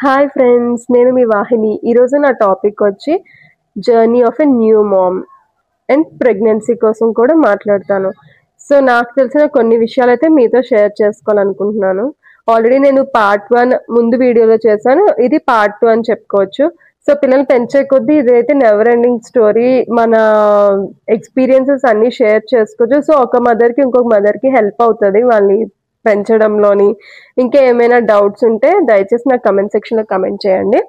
Hi friends, నేను మీ వాహిని. ఈరోజు నా టాపిక్ వచ్చి journey of a new mom and pregnancy కోసం కూడా మాట్లాడతాను. సో నాకు తెలిసిన కొన్ని విషయాలు అయితే మీతో షేర్ చేసుకోవాలనుకుంటున్నాను. ఆల్రెడీ నేను పార్ట్ 1 ముందు వీడియోలో చేశాను, ఇది పార్ట్ 2 అని చెప్పుకోవచ్చు. సో పిల్లలు పెంచే కొద్దీ ఇదైతే నెవర్ ఎండింగ్ స్టోరీ. మన ఎక్స్పీరియన్సెస్ అన్నీ షేర్ చేసుకోవచ్చు. సో ఒక మదర్కి ఇంకొక మదర్కి హెల్ప్ అవుతుంది వాళ్ళని పెంచడంలోని. ఇంకా ఏమైనా డౌట్స్ ఉంటే దయచేసి నా కమెంట్ సెక్షన్లో కమెంట్ చేయండి.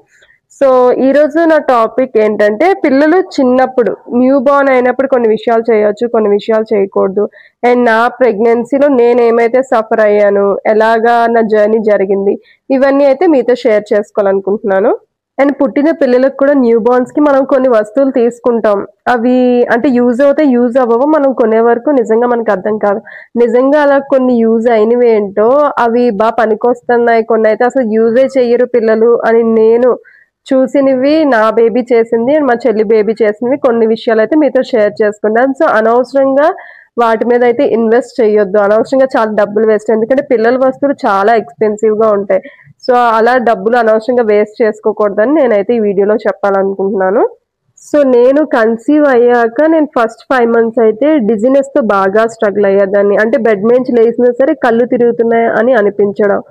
సో ఈరోజు నా టాపిక్ ఏంటంటే, పిల్లలు చిన్నప్పుడు న్యూ బార్న్ అయినప్పుడు కొన్ని విషయాలు చేయొచ్చు, కొన్ని విషయాలు చేయకూడదు. అండ్ నా ప్రెగ్నెన్సీలో నేను ఏమైతే సఫర్ అయ్యాను, ఎలాగా నా జర్నీ జరిగింది, ఇవన్నీ అయితే మీతో షేర్ చేసుకోవాలనుకుంటున్నాను. అండ్ పుట్టిన పిల్లలకు కూడా న్యూ బార్న్స్ కి మనం కొన్ని వస్తువులు తీసుకుంటాం. అవి అంటే యూజ్ అవుతాయి, యూజ్ అవ్వవు. మనం కొనే వరకు నిజంగా మనకు అర్థం కాదు. నిజంగా అలా కొన్ని యూజ్ అయినవి ఏంటో, అవి బాగా పనికొస్తున్నాయి, కొన్ని అయితే అసలు యూజే చెయ్యరు పిల్లలు అని నేను చూసినవి, నా బేబీ చేసింది, మా చెల్లి బేబీ చేసినవి కొన్ని విషయాలు అయితే మీతో షేర్ చేసుకుంటాను. సో అనవసరంగా వాటి మీద అయితే ఇన్వెస్ట్ చేయొద్దు. అనవసరంగా చాలా డబ్బులు వేస్ట్, ఎందుకంటే పిల్లల వస్తువులు చాలా ఎక్స్పెన్సివ్ గా ఉంటాయి. సో అలా డబ్బులు అనవసరంగా వేస్ట్ చేసుకోకూడదని నేనైతే ఈ వీడియోలో చెప్పాలనుకుంటున్నాను. సో నేను కన్సీవ్ అయ్యాక నేను ఫస్ట్ 5 months అయితే డిజినెస్ తో బాగా స్ట్రగుల్ అయ్యేదాన్ని. అంటే బెడ్ నుంచి లేచినా సరే కళ్ళు తిరుగుతున్నాయి అని అనిపించడం,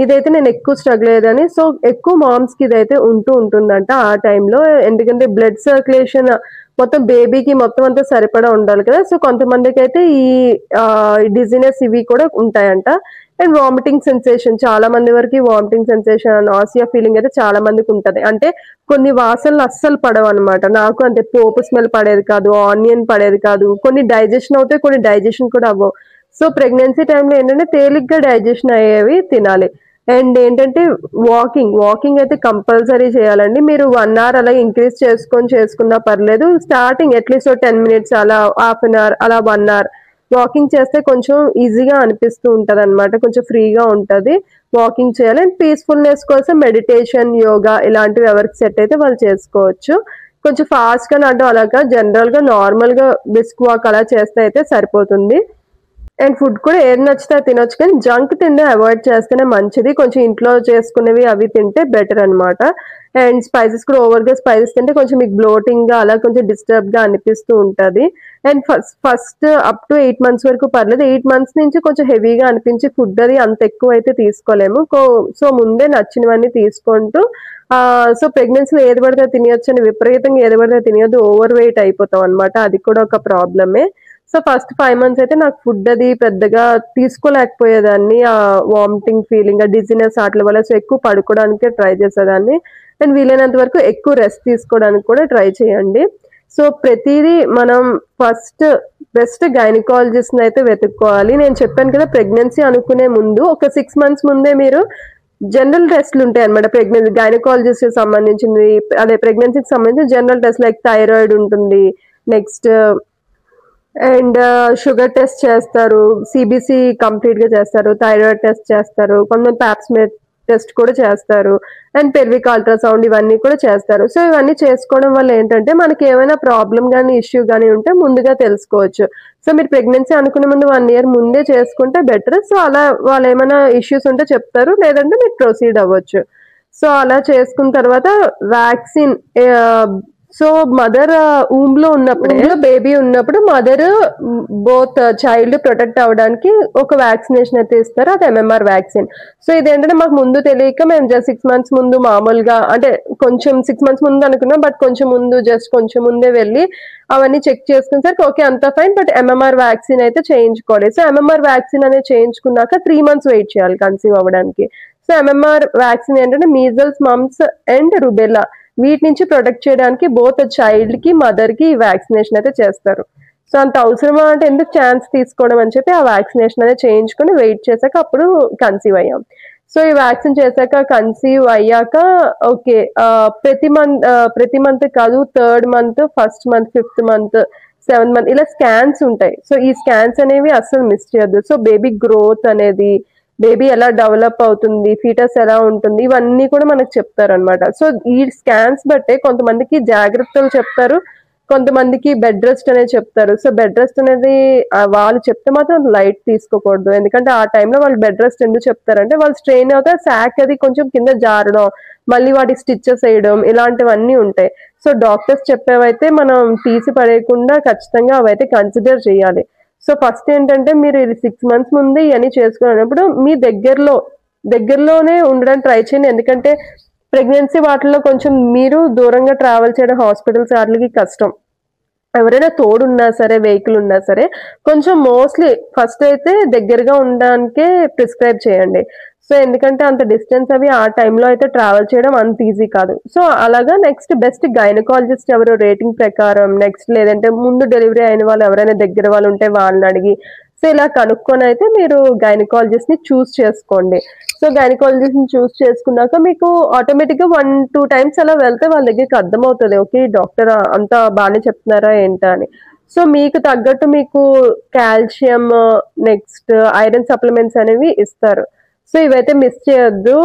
ఇదైతే నేను ఎక్కువ స్ట్రగుల్ అయ్యేదాన్ని. సో ఎక్కువ మామ్స్ కి ఇదైతే ఉంటుందంట ఆ టైంలో. ఎందుకంటే బ్లడ్ సర్క్యులేషన్ మొత్తం బేబీకి మొత్తం అంతా సరిపడా ఉండాలి కదా. సో కొంతమందికి అయితే ఈ డిజినెస్ ఇవి కూడా ఉంటాయంట. అండ్ వామిటింగ్ సెన్సేషన్, చాలా మంది వరకు వామిటింగ్ సెన్సేషన్, నాసియా ఫీలింగ్ అయితే చాలా మందికి ఉంటది. అంటే కొన్ని వాసనలు అస్సలు పడవు అనమాట. నాకు అంతే, పోపు స్మెల్ పడేది కాదు, ఆనియన్ పడేది కాదు. కొన్ని డైజెషన్ అవుతాయి, కొన్ని డైజెషన్ కూడా అవ్వవు. సో ప్రెగ్నెన్సీ టైంలో ఏంటంటే తేలిగ్గా డైజెషన్ అయ్యేవి తినాలి. అండ్ ఏంటంటే వాకింగ్ అయితే కంపల్సరీ చేయాలండి. మీరు 1 hour అలా ఇంక్రీజ్ చేసుకున్నా పర్లేదు. స్టార్టింగ్ అట్లీస్ట్ 10 minutes, అలా హాఫ్ అన్ అవర్, అలా 1 hour వాకింగ్ చేస్తే కొంచెం ఈజీగా అనిపిస్తూ ఉంటది అనమాట, కొంచెం ఫ్రీగా ఉంటది. వాకింగ్ చేయాలి. అండ్ పీస్ఫుల్నెస్ కోసం మెడిటేషన్, యోగా ఇలాంటివి ఎవరికి సెట్ అయితే వాళ్ళు చేసుకోవచ్చు. కొంచెం ఫాస్ట్ గా నడడం అలాగా, జనరల్ గా నార్మల్ గా బిస్క్ వాక్ అలా చేస్తే అయితే సరిపోతుంది. అండ్ ఫుడ్ కూడా ఏది నచ్చితే తినొచ్చు, కానీ జంక్ తిండే అవాయిడ్ చేస్తేనే మంచిది. కొంచెం ఇంట్లో చేసుకునేవి అవి తింటే బెటర్ అనమాట. అండ్ స్పైసెస్ కూడా ఓవర్గా స్పైసెస్ తింటే కొంచెం మీకు బ్లోటింగ్ గా అలా కొంచెం డిస్టర్బ్ గా అనిపిస్తూ ఉంటది. And first up to 8 months వరకు పర్లేదు. 8 months నుంచి కొంచెం హెవీగా అనిపించి ఫుడ్ అది అంత ఎక్కువ అయితే తీసుకోలేము. సో ముందే నచ్చినవన్నీ తీసుకుంటూ సో ప్రెగ్నెన్సీలో ఏది పడితే తినొచ్చు అని విపరీతంగా ఏది పడితే తినొద్దు, ఓవర్ వెయిట్ అయిపోతాం అనమాట. అది కూడా ఒక ప్రాబ్లమే. సో ఫస్ట్ 5 months అయితే నాకు ఫుడ్ అది పెద్దగా తీసుకోలేకపోయేదాన్ని. ఆ వామిటింగ్ ఫీలింగ్, డిజినెస్ వాటి వల్ల సో ఎక్కువ పడుకోవడానికే ట్రై చేసేదాన్ని. అండ్ వీలైనంత వరకు ఎక్కువ రెస్ట్ తీసుకోవడానికి కూడా ట్రై చేయండి. సో ప్రతిదీ మనం ఫస్ట్ బెస్ట్ గైనకాలజిస్ట్ అయితే వెతుక్కోవాలి. నేను చెప్పాను కదా, ప్రెగ్నెన్సీ అనుకునే ముందు ఒక 6 months ముందే మీరు జనరల్ టెస్ట్లు ఉంటాయి అనమాట. ప్రెగ్నెన్సీ గైనకాలజిస్ట్ సంబంధించింది, అదే ప్రెగ్నెన్సీకి సంబంధించిన జనరల్ టెస్ట్, లైక్ థైరాయిడ్ ఉంటుంది, నెక్స్ట్ అండ్ షుగర్ టెస్ట్ చేస్తారు, సిబిసి కంప్లీట్ గా చేస్తారు, థైరాయిడ్ టెస్ట్ చేస్తారు, కొంతమంది ప్యాప్స్మియర్ టెస్ట్ కూడా చేస్తారు, అండ్ పెల్విక్ అల్ట్రాసౌండ్ ఇవన్నీ కూడా చేస్తారు. సో ఇవన్నీ చేసుకోవడం వల్ల ఏంటంటే మనకి ఏమైనా ప్రాబ్లం కానీ ఇష్యూ కానీ ఉంటే ముందుగా తెలుసుకోవచ్చు. సో మీరు ప్రెగ్నెన్సీ అనుకునే ముందు 1 year ముందే చేసుకుంటే బెటర్. సో అలా వాళ్ళు ఏమైనా ఇష్యూస్ ఉంటే చెప్తారు, లేదంటే మీరు ప్రొసీడ్ అవ్వచ్చు. సో అలా చేసుకున్న తర్వాత వ్యాక్సిన్, సో మదర్ ఊమ్ లో ఉన్నప్పుడు, బేబీ ఉన్నప్పుడు మదర్ బోత్ చైల్డ్ ప్రొటెక్ట్ అవ్వడానికి ఒక వ్యాక్సినేషన్ అయితే ఇస్తారు, అది MMR వ్యాక్సిన్. సో ఇదేంటంటే మాకు ముందు తెలియక మేము జస్ట్ 6 months ముందు మామూలుగా, అంటే కొంచెం 6 months ముందు అనుకున్నాం, బట్ కొంచెం ముందు జస్ట్ కొంచెం ముందే వెళ్ళి అవన్నీ చెక్ చేసుకునేసరికి ఓకే అంతా ఫైన్, బట్ MMR వ్యాక్సిన్ అయితే చేయించుకోవాలి. సో MMR వ్యాక్సిన్ అనేది చేయించుకున్నాక 3 months వెయిట్ చేయాలి కన్సీవ్ అవ్వడానికి. సో MMR వ్యాక్సిన్ ఏంటంటే మీజల్స్, మమ్స్ అండ్ రుబెల్లా, వీటి నుంచి ప్రొటెక్ట్ చేయడానికి బోత్ చైల్డ్ కి మదర్ కి వ్యాక్సినేషన్ అయితే చేస్తారు. సో అంత అవసరమా అంటే ఎందుకు ఛాన్స్ తీసుకోవడం అని చెప్పి ఆ వ్యాక్సినేషన్ అనేది చేయించుకొని వెయిట్ చేశాక అప్పుడు కన్సీవ్ అయ్యాం. సో ఈ వ్యాక్సిన్ చేశాక కన్సీవ్ అయ్యాక ఓకే, ప్రతి మంత్ కాదు, 3rd month, 1st month, 5th month, 7th month ఇలా స్కాన్స్ ఉంటాయి. సో ఈ స్కాన్స్ అనేవి అస్సలు మిస్ చేయొద్దు. సో బేబీ గ్రోత్ అనేది, బేబీ ఎలా డెవలప్ అవుతుంది, ఫీటస్ ఎలా ఉంటుంది, ఇవన్నీ కూడా మనకు చెప్తారు అనమాట. సో ఈ స్కాన్స్ బట్టే కొంతమందికి జాగ్రత్తలు చెప్తారు, కొంతమందికి బెడ్ రెస్ట్ అనేది చెప్తారు. సో బెడ్ రెస్ట్ అనేది వాళ్ళు చెప్తే మాత్రం లైట్ తీసుకోకూడదు. ఎందుకంటే ఆ టైంలో వాళ్ళు బెడ్ రెస్ట్ ఎందుకు చెప్తారంటే వాళ్ళు స్ట్రెయిన్ అవుతారు, శాక్ అది కొంచెం కింద జారడం, మళ్ళీ వాటి స్టిచెస్ వేయడం ఇలాంటివన్నీ ఉంటాయి. సో డాక్టర్స్ చెప్పేవైతే మనం తీసి పడేయకుండా ఖచ్చితంగా అవైతే కన్సిడర్ చేయాలి. సో ఫస్ట్ ఏంటంటే మీరు ఇది 6 మంత్స్ ముందే ఇవన్నీ చేసుకున్నప్పుడు మీ దగ్గరలోనే ఉండడానికి ట్రై చేయండి. ఎందుకంటే ప్రెగ్నెన్సీ వాటిల్లో కొంచెం మీరు దూరంగా ట్రావెల్ చేయడం హాస్పిటల్స్ వాటికి కష్టం. ఎవరైనా తోడున్నా సరే, వెహికల్ ఉన్నా సరే కొంచెం మోస్ట్లీ ఫస్ట్ అయితే దగ్గరగా ఉండడానికే ప్రిస్క్రైబ్ చేయండి. సో ఎందుకంటే అంత డిస్టెన్స్ అవి ఆ టైంలో అయితే ట్రావెల్ చేయడం అంత ఈజీ కాదు. సో అలాగా నెక్స్ట్ బెస్ట్ గైనకాలజిస్ట్ ఎవరు రేటింగ్ ప్రకారం, నెక్స్ట్ లేదంటే ముందు డెలివరీ అయిన వాళ్ళు ఎవరైనా దగ్గర వాళ్ళు ఉంటే వాళ్ళని అడిగి సో ఇలా కనుక్కొని అయితే మీరు గైనకాలజిస్ట్ ని చూస్ చేసుకోండి. సో గైనకాలజిస్ట్ ని చూస్ చేసుకున్నాక మీకు ఆటోమేటిక్ గా 1-2 టైమ్స్ అలా వెళ్తే వాళ్ళ దగ్గరికి అర్థమవుతుంది. ఓకే డాక్టర్ అంతా బాగానే చెప్తున్నారా ఏంటా అని. సో మీకు తగ్గట్టు మీకు కాల్షియం, నెక్స్ట్ ఐరన్ సప్లిమెంట్స్ అనేవి ఇస్తారు. సో ఇవైతే మిస్ చేయొద్దు,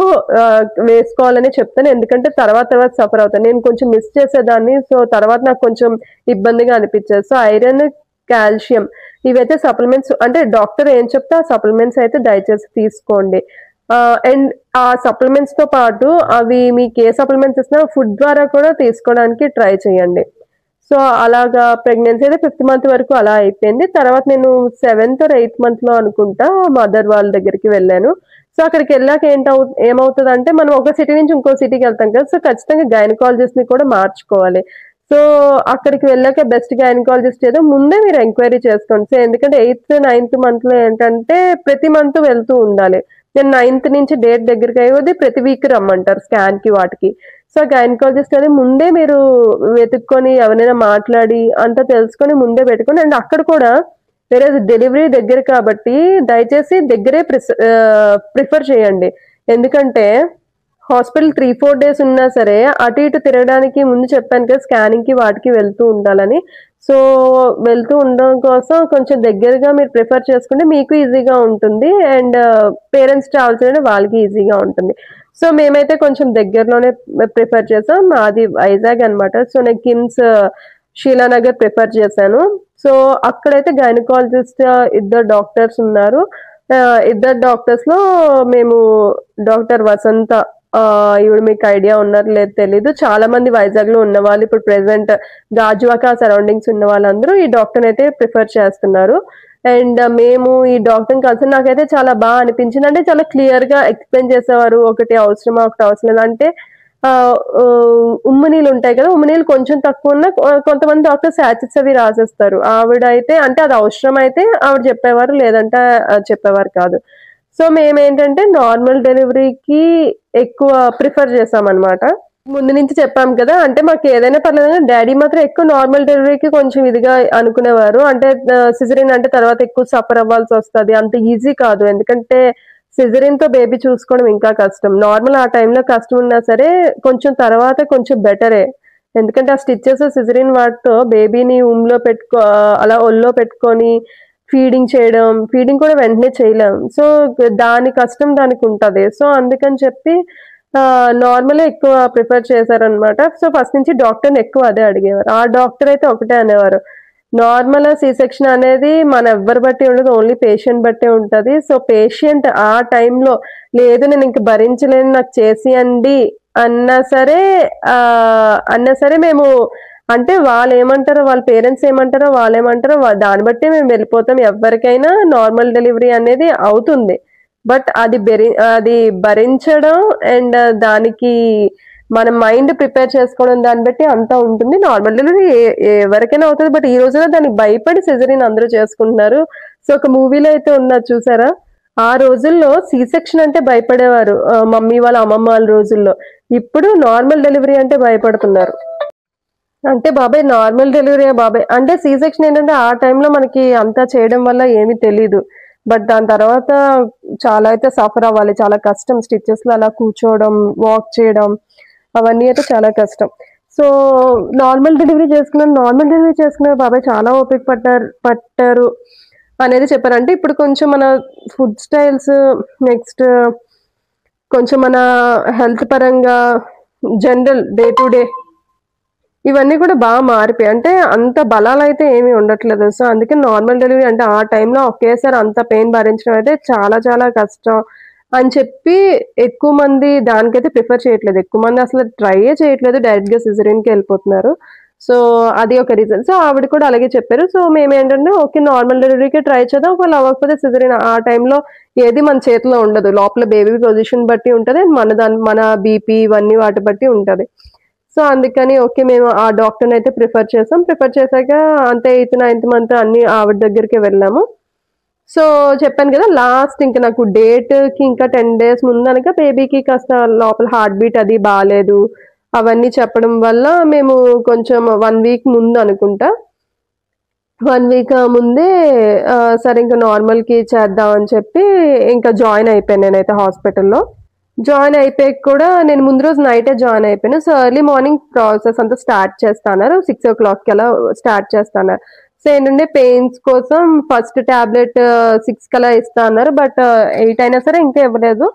వేసుకోవాలని చెప్తాను. ఎందుకంటే తర్వాత సఫర్ అవుతాను. నేను కొంచెం మిస్ చేసేదాన్ని. సో తర్వాత నాకు కొంచెం ఇబ్బందిగా అనిపించేది. సో ఐరన్, కాల్షియం ఇవైతే సప్లిమెంట్స్ అంటే డాక్టర్ ఏం చెప్తే ఆ సప్లిమెంట్స్ అయితే దయచేసి తీసుకోండి. అండ్ ఆ సప్లిమెంట్స్ తో పాటు అవి మీకు ఏ సప్లిమెంట్స్ ఇస్తున్నా ఫుడ్ ద్వారా కూడా తీసుకోవడానికి ట్రై చేయండి. సో అలాగా ప్రెగ్నెన్సీ అయితే 5th మంత్ వరకు అలా అయిపోయింది. తర్వాత నేను 7th or 8th మంత్ లో అనుకుంటా మదర్ వాళ్ళ దగ్గరికి వెళ్ళాను. సో అక్కడికి వెళ్ళాక ఏమవుతుంది అంటే మనం ఒక సిటీ నుంచి ఇంకో సిటీకి వెళ్తాం కదా. సో ఖచ్చితంగా గైనకాలజిస్ట్ ని కూడా మార్చుకోవాలి. సో అక్కడికి వెళ్ళాక బెస్ట్ గైనకాలజిస్ట్ ఏదో ముందే మీరు ఎంక్వైరీ చేసుకోండి. సో ఎందుకంటే 8th, 9th మంత్ లో ఏంటంటే ప్రతి మంత్ వెళ్తూ ఉండాలి. నేను 9th నుంచి డేట్ దగ్గరికి అయ్యేది ప్రతి వీక్ రమ్మంటారు స్కాన్ కి వాటికి. సో గైనకాలజిస్ట్ అనేది ముందే మీరు వెతుక్కొని ఎవరైనా మాట్లాడి అంతా తెలుసుకొని ముందే పెట్టుకోండి. అండ్ అక్కడ కూడా వేరే డెలివరీ దగ్గర కాబట్టి దయచేసి దగ్గరే ప్రిఫర్ చేయండి. ఎందుకంటే హాస్పిటల్ 3-4 డేస్ ఉన్నా సరే అటు ఇటు తిరగడానికి ముందు చెప్పాను కదా స్కానింగ్ కి వాటికి వెళ్తూ ఉండాలని. సో వెళ్తూ ఉండడం కోసం కొంచెం దగ్గరగా మీరు ప్రిఫర్ చేసుకుంటే మీకు ఈజీగా ఉంటుంది. అండ్ పేరెంట్స్ ట్రావెల్ చేయడం వాళ్ళకి ఈజీగా ఉంటుంది. సో మేమైతే కొంచెం దగ్గరలోనే ప్రిఫర్ చేసాం. అది వైజాగ్ అనమాట. సో నేను కిమ్స్ షీలానగర్ ప్రిఫర్ చేశాను. సో అక్కడైతే గైనకాలజిస్ట్ ఇద్దరు డాక్టర్స్ ఉన్నారు. ఇద్దరు డాక్టర్స్ లో మేము డాక్టర్ వసంత, ఈవిడ మీకు ఐడియా ఉన్నారు లేదు తెలీదు. చాలా మంది వైజాగ్ లో ఉన్న వాళ్ళు ఇప్పుడు ప్రెసెంట్ గాజువాక సరౌండింగ్స్ ఉన్న వాళ్ళందరూ ఈ డాక్టర్ అయితే ప్రిఫర్ చేస్తున్నారు. అండ్ మేము ఈ డాక్టర్ని కలిసి నాకైతే చాలా బాగా అనిపించింది. అంటే చాలా క్లియర్ గా ఎక్స్ప్లెయిన్ చేసేవారు. ఒకటి అవసరమా ఒకటి అవసరం లేదా అంటే ఉమ్ము నీళ్ళు ఉంటాయి కదా, ఉమ్ము నీళ్ళు కొంచెం తక్కువ ఉన్న కొంతమంది డాక్టర్ శాచెట్స్ అవి రాసేస్తారు. ఆవిడ అయితే అంటే అది అవసరం అయితే ఆవిడ చెప్పేవారు, లేదంటే చెప్పేవారు కాదు. సో మేమేంటంటే నార్మల్ డెలివరీకి ఎక్కువ ప్రిఫర్ చేసామన్నమాట. ముందు నుంచి చెప్పాం కదా, అంటే మాకు ఏదైనా పర్లేదు. డాడీ మాత్రం ఎక్కువ నార్మల్ డెలివరీకి కొంచెం ఇదిగా అనుకునేవారు. అంటే సిజరీన్ అంటే తర్వాత ఎక్కువ సఫర్ అవ్వాల్సి వస్తుంది, అంత ఈజీ కాదు. ఎందుకంటే సిజరీన్ తో బేబీ చూసుకోవడం ఇంకా కష్టం. నార్మల్ ఆ టైంలో కష్టం ఉన్నా సరే కొంచెం తర్వాత కొంచెం బెటరే. ఎందుకంటే ఆ స్టిచెస్ సిజరీన్ వాటితో బేబీని లో అలా ఒళ్ళో పెట్టుకొని ఫీడింగ్ చేయడం, ఫీడింగ్ కూడా వెంటనే చేయలేం. సో దాని కష్టం దానికి ఉంటది. సో అందుకని చెప్పి నార్మల్ ఎక్కువ ప్రిఫర్ చేశారనమాట. సో ఫస్ట్ నుంచి డాక్టర్ని ఎక్కువ అదే అడిగేవారు. ఆ డాక్టర్ అయితే ఒకటే అనేవారు, నార్మల్ సి సెక్షన్ అనేది మన ఎవ్వరి బట్టి ఉండదు, ఓన్లీ పేషెంట్ బట్టే ఉంటది. సో పేషెంట్ ఆ టైంలో లేదు నేను ఇంక భరించలేను నాకు చేసియండి అన్నా సరే మేము అంటే వాళ్ళు ఏమంటారో, వాళ్ళ పేరెంట్స్ ఏమంటారో, వాళ్ళు ఏమంటారో దాన్ని బట్టి మేము వెళ్ళిపోతాం. ఎవరికైనా నార్మల్ డెలివరీ అనేది అవుతుంది. బట్ అది భరించడం అండ్ దానికి మన మైండ్ ప్రిపేర్ చేసుకోవడం దాన్ని బట్టి అంతా ఉంటుంది. నార్మల్ డెలివరీ ఎవరికైనా అవుతుంది. బట్ ఈ రోజున దానికి భయపడి సిజరీన్ అందరూ చేసుకుంటున్నారు. సో ఒక మూవీలో అయితే ఉన్నది చూసారా, ఆ రోజుల్లో సి సెక్షన్ అంటే భయపడేవారు మమ్మీ వాళ్ళ అమ్మమ్మ వాళ్ళ రోజుల్లో. ఇప్పుడు నార్మల్ డెలివరీ అంటే భయపడుతున్నారు. అంటే బాబాయ్ నార్మల్ డెలివరీ బాబాయ్ అంటే సి సెక్షన్ ఏంటంటే ఆ టైంలో మనకి అంతా చేయడం వల్ల ఏమీ తెలీదు. బట్ దాని తర్వాత చాలా అయితే సఫర్ అవ్వాలి, చాలా కష్టం. స్టిచెస్ లో అలా కూర్చోవడం, వాక్ చేయడం అవన్నీ అయితే చాలా కష్టం. సో నార్మల్ డెలివరీ చేసుకున్నారు బాబాయ్ చాలా ఓపిక పట్టారు అనేది చెప్పారు. అంటే ఇప్పుడు కొంచెం మన ఫుడ్ స్టైల్స్, నెక్స్ట్ కొంచెం మన హెల్త్ పరంగా జనరల్ డే టు డే ఇవన్నీ కూడా బాగా మారిపోయాయి. అంటే అంత బలాలు అయితే ఏమీ ఉండట్లేదు. సో అందుకే నార్మల్ డెలివరీ అంటే ఆ టైంలో ఒకేసారి అంత పెయిన్ భరించడం అయితే చాలా చాలా కష్టం. అని చెప్పి ఎక్కువ మంది దానికైతే ప్రిఫర్ చేయట్లేదు. ఎక్కువ మంది అసలు ట్రైయే చేయట్లేదు. డైరెక్ట్‌గా సిజేరియన్‌కే ఎళ్ళిపోతున్నారు. సో, అది ఒక రీజన్. సో, ఆవిడ కూడా అలాగే చెప్పారు. సో, మేమేంటంటే ఓకే. నార్మల్ డెలివరీకే ట్రై చేద్దాం. ఒకవేళ అవ్వకపోతే సిజేరియన్ ఆ టైంలో ఏది మన చేతిలో ఉండదు. లోపల బేబీ పొజిషన్ బట్టి ఉంటది. మన బీపీ ఇవన్నీ వాటి బట్టి ఉంటది. సో, అందుకని ఓకే. మేము ఆ డాక్టర్‌నైతే ప్రిఫర్ చేసాం. ప్రిఫర్ చేసాక అంతే 8, 9థ్ మంత్ అన్నీ ఆవిడ దగ్గరికే వెళ్ళాము. సో, చెప్పాను గదా! లాస్ట్ ఇంక నాకు డేట్‌కి ఇంకా 10 డేస్ ముందనక బేబీకి కాస్త లోపల హార్ట్ బీట్ అది బాలేదు. అవన్నీ చెప్పడం వల్ల మేము కొంచెం 1 వీక్ ముందనుకుంటా. 1 వీక్ ముందే సరే ఇంక నార్మల్‌కి చేద్దాం అని చెప్పి ఇంకా జాయిన్ అయిపోయాను నేనైతే హాస్పిటల్‌లో. జాయిన్ అయిపోయాక కూడా నేను ముందు రోజు నైటే జాయిన్ అయిపోయాను. సో, ఎర్లీ మార్నింగ్ ప్రాసెస్ అంతా స్టార్ట్ చేస్తా అన్నారు. 6:00కి అలా స్టార్ట్ చేస్తా అన్నారు. సో, ఏంటంటే పెయిన్స్ కోసం ఫస్ట్ టాబ్లెట్ 6 కలా ఇస్తా అన్నారు. బట్ 8 అయినా సరే ఇంకా ఇవ్వలేదు.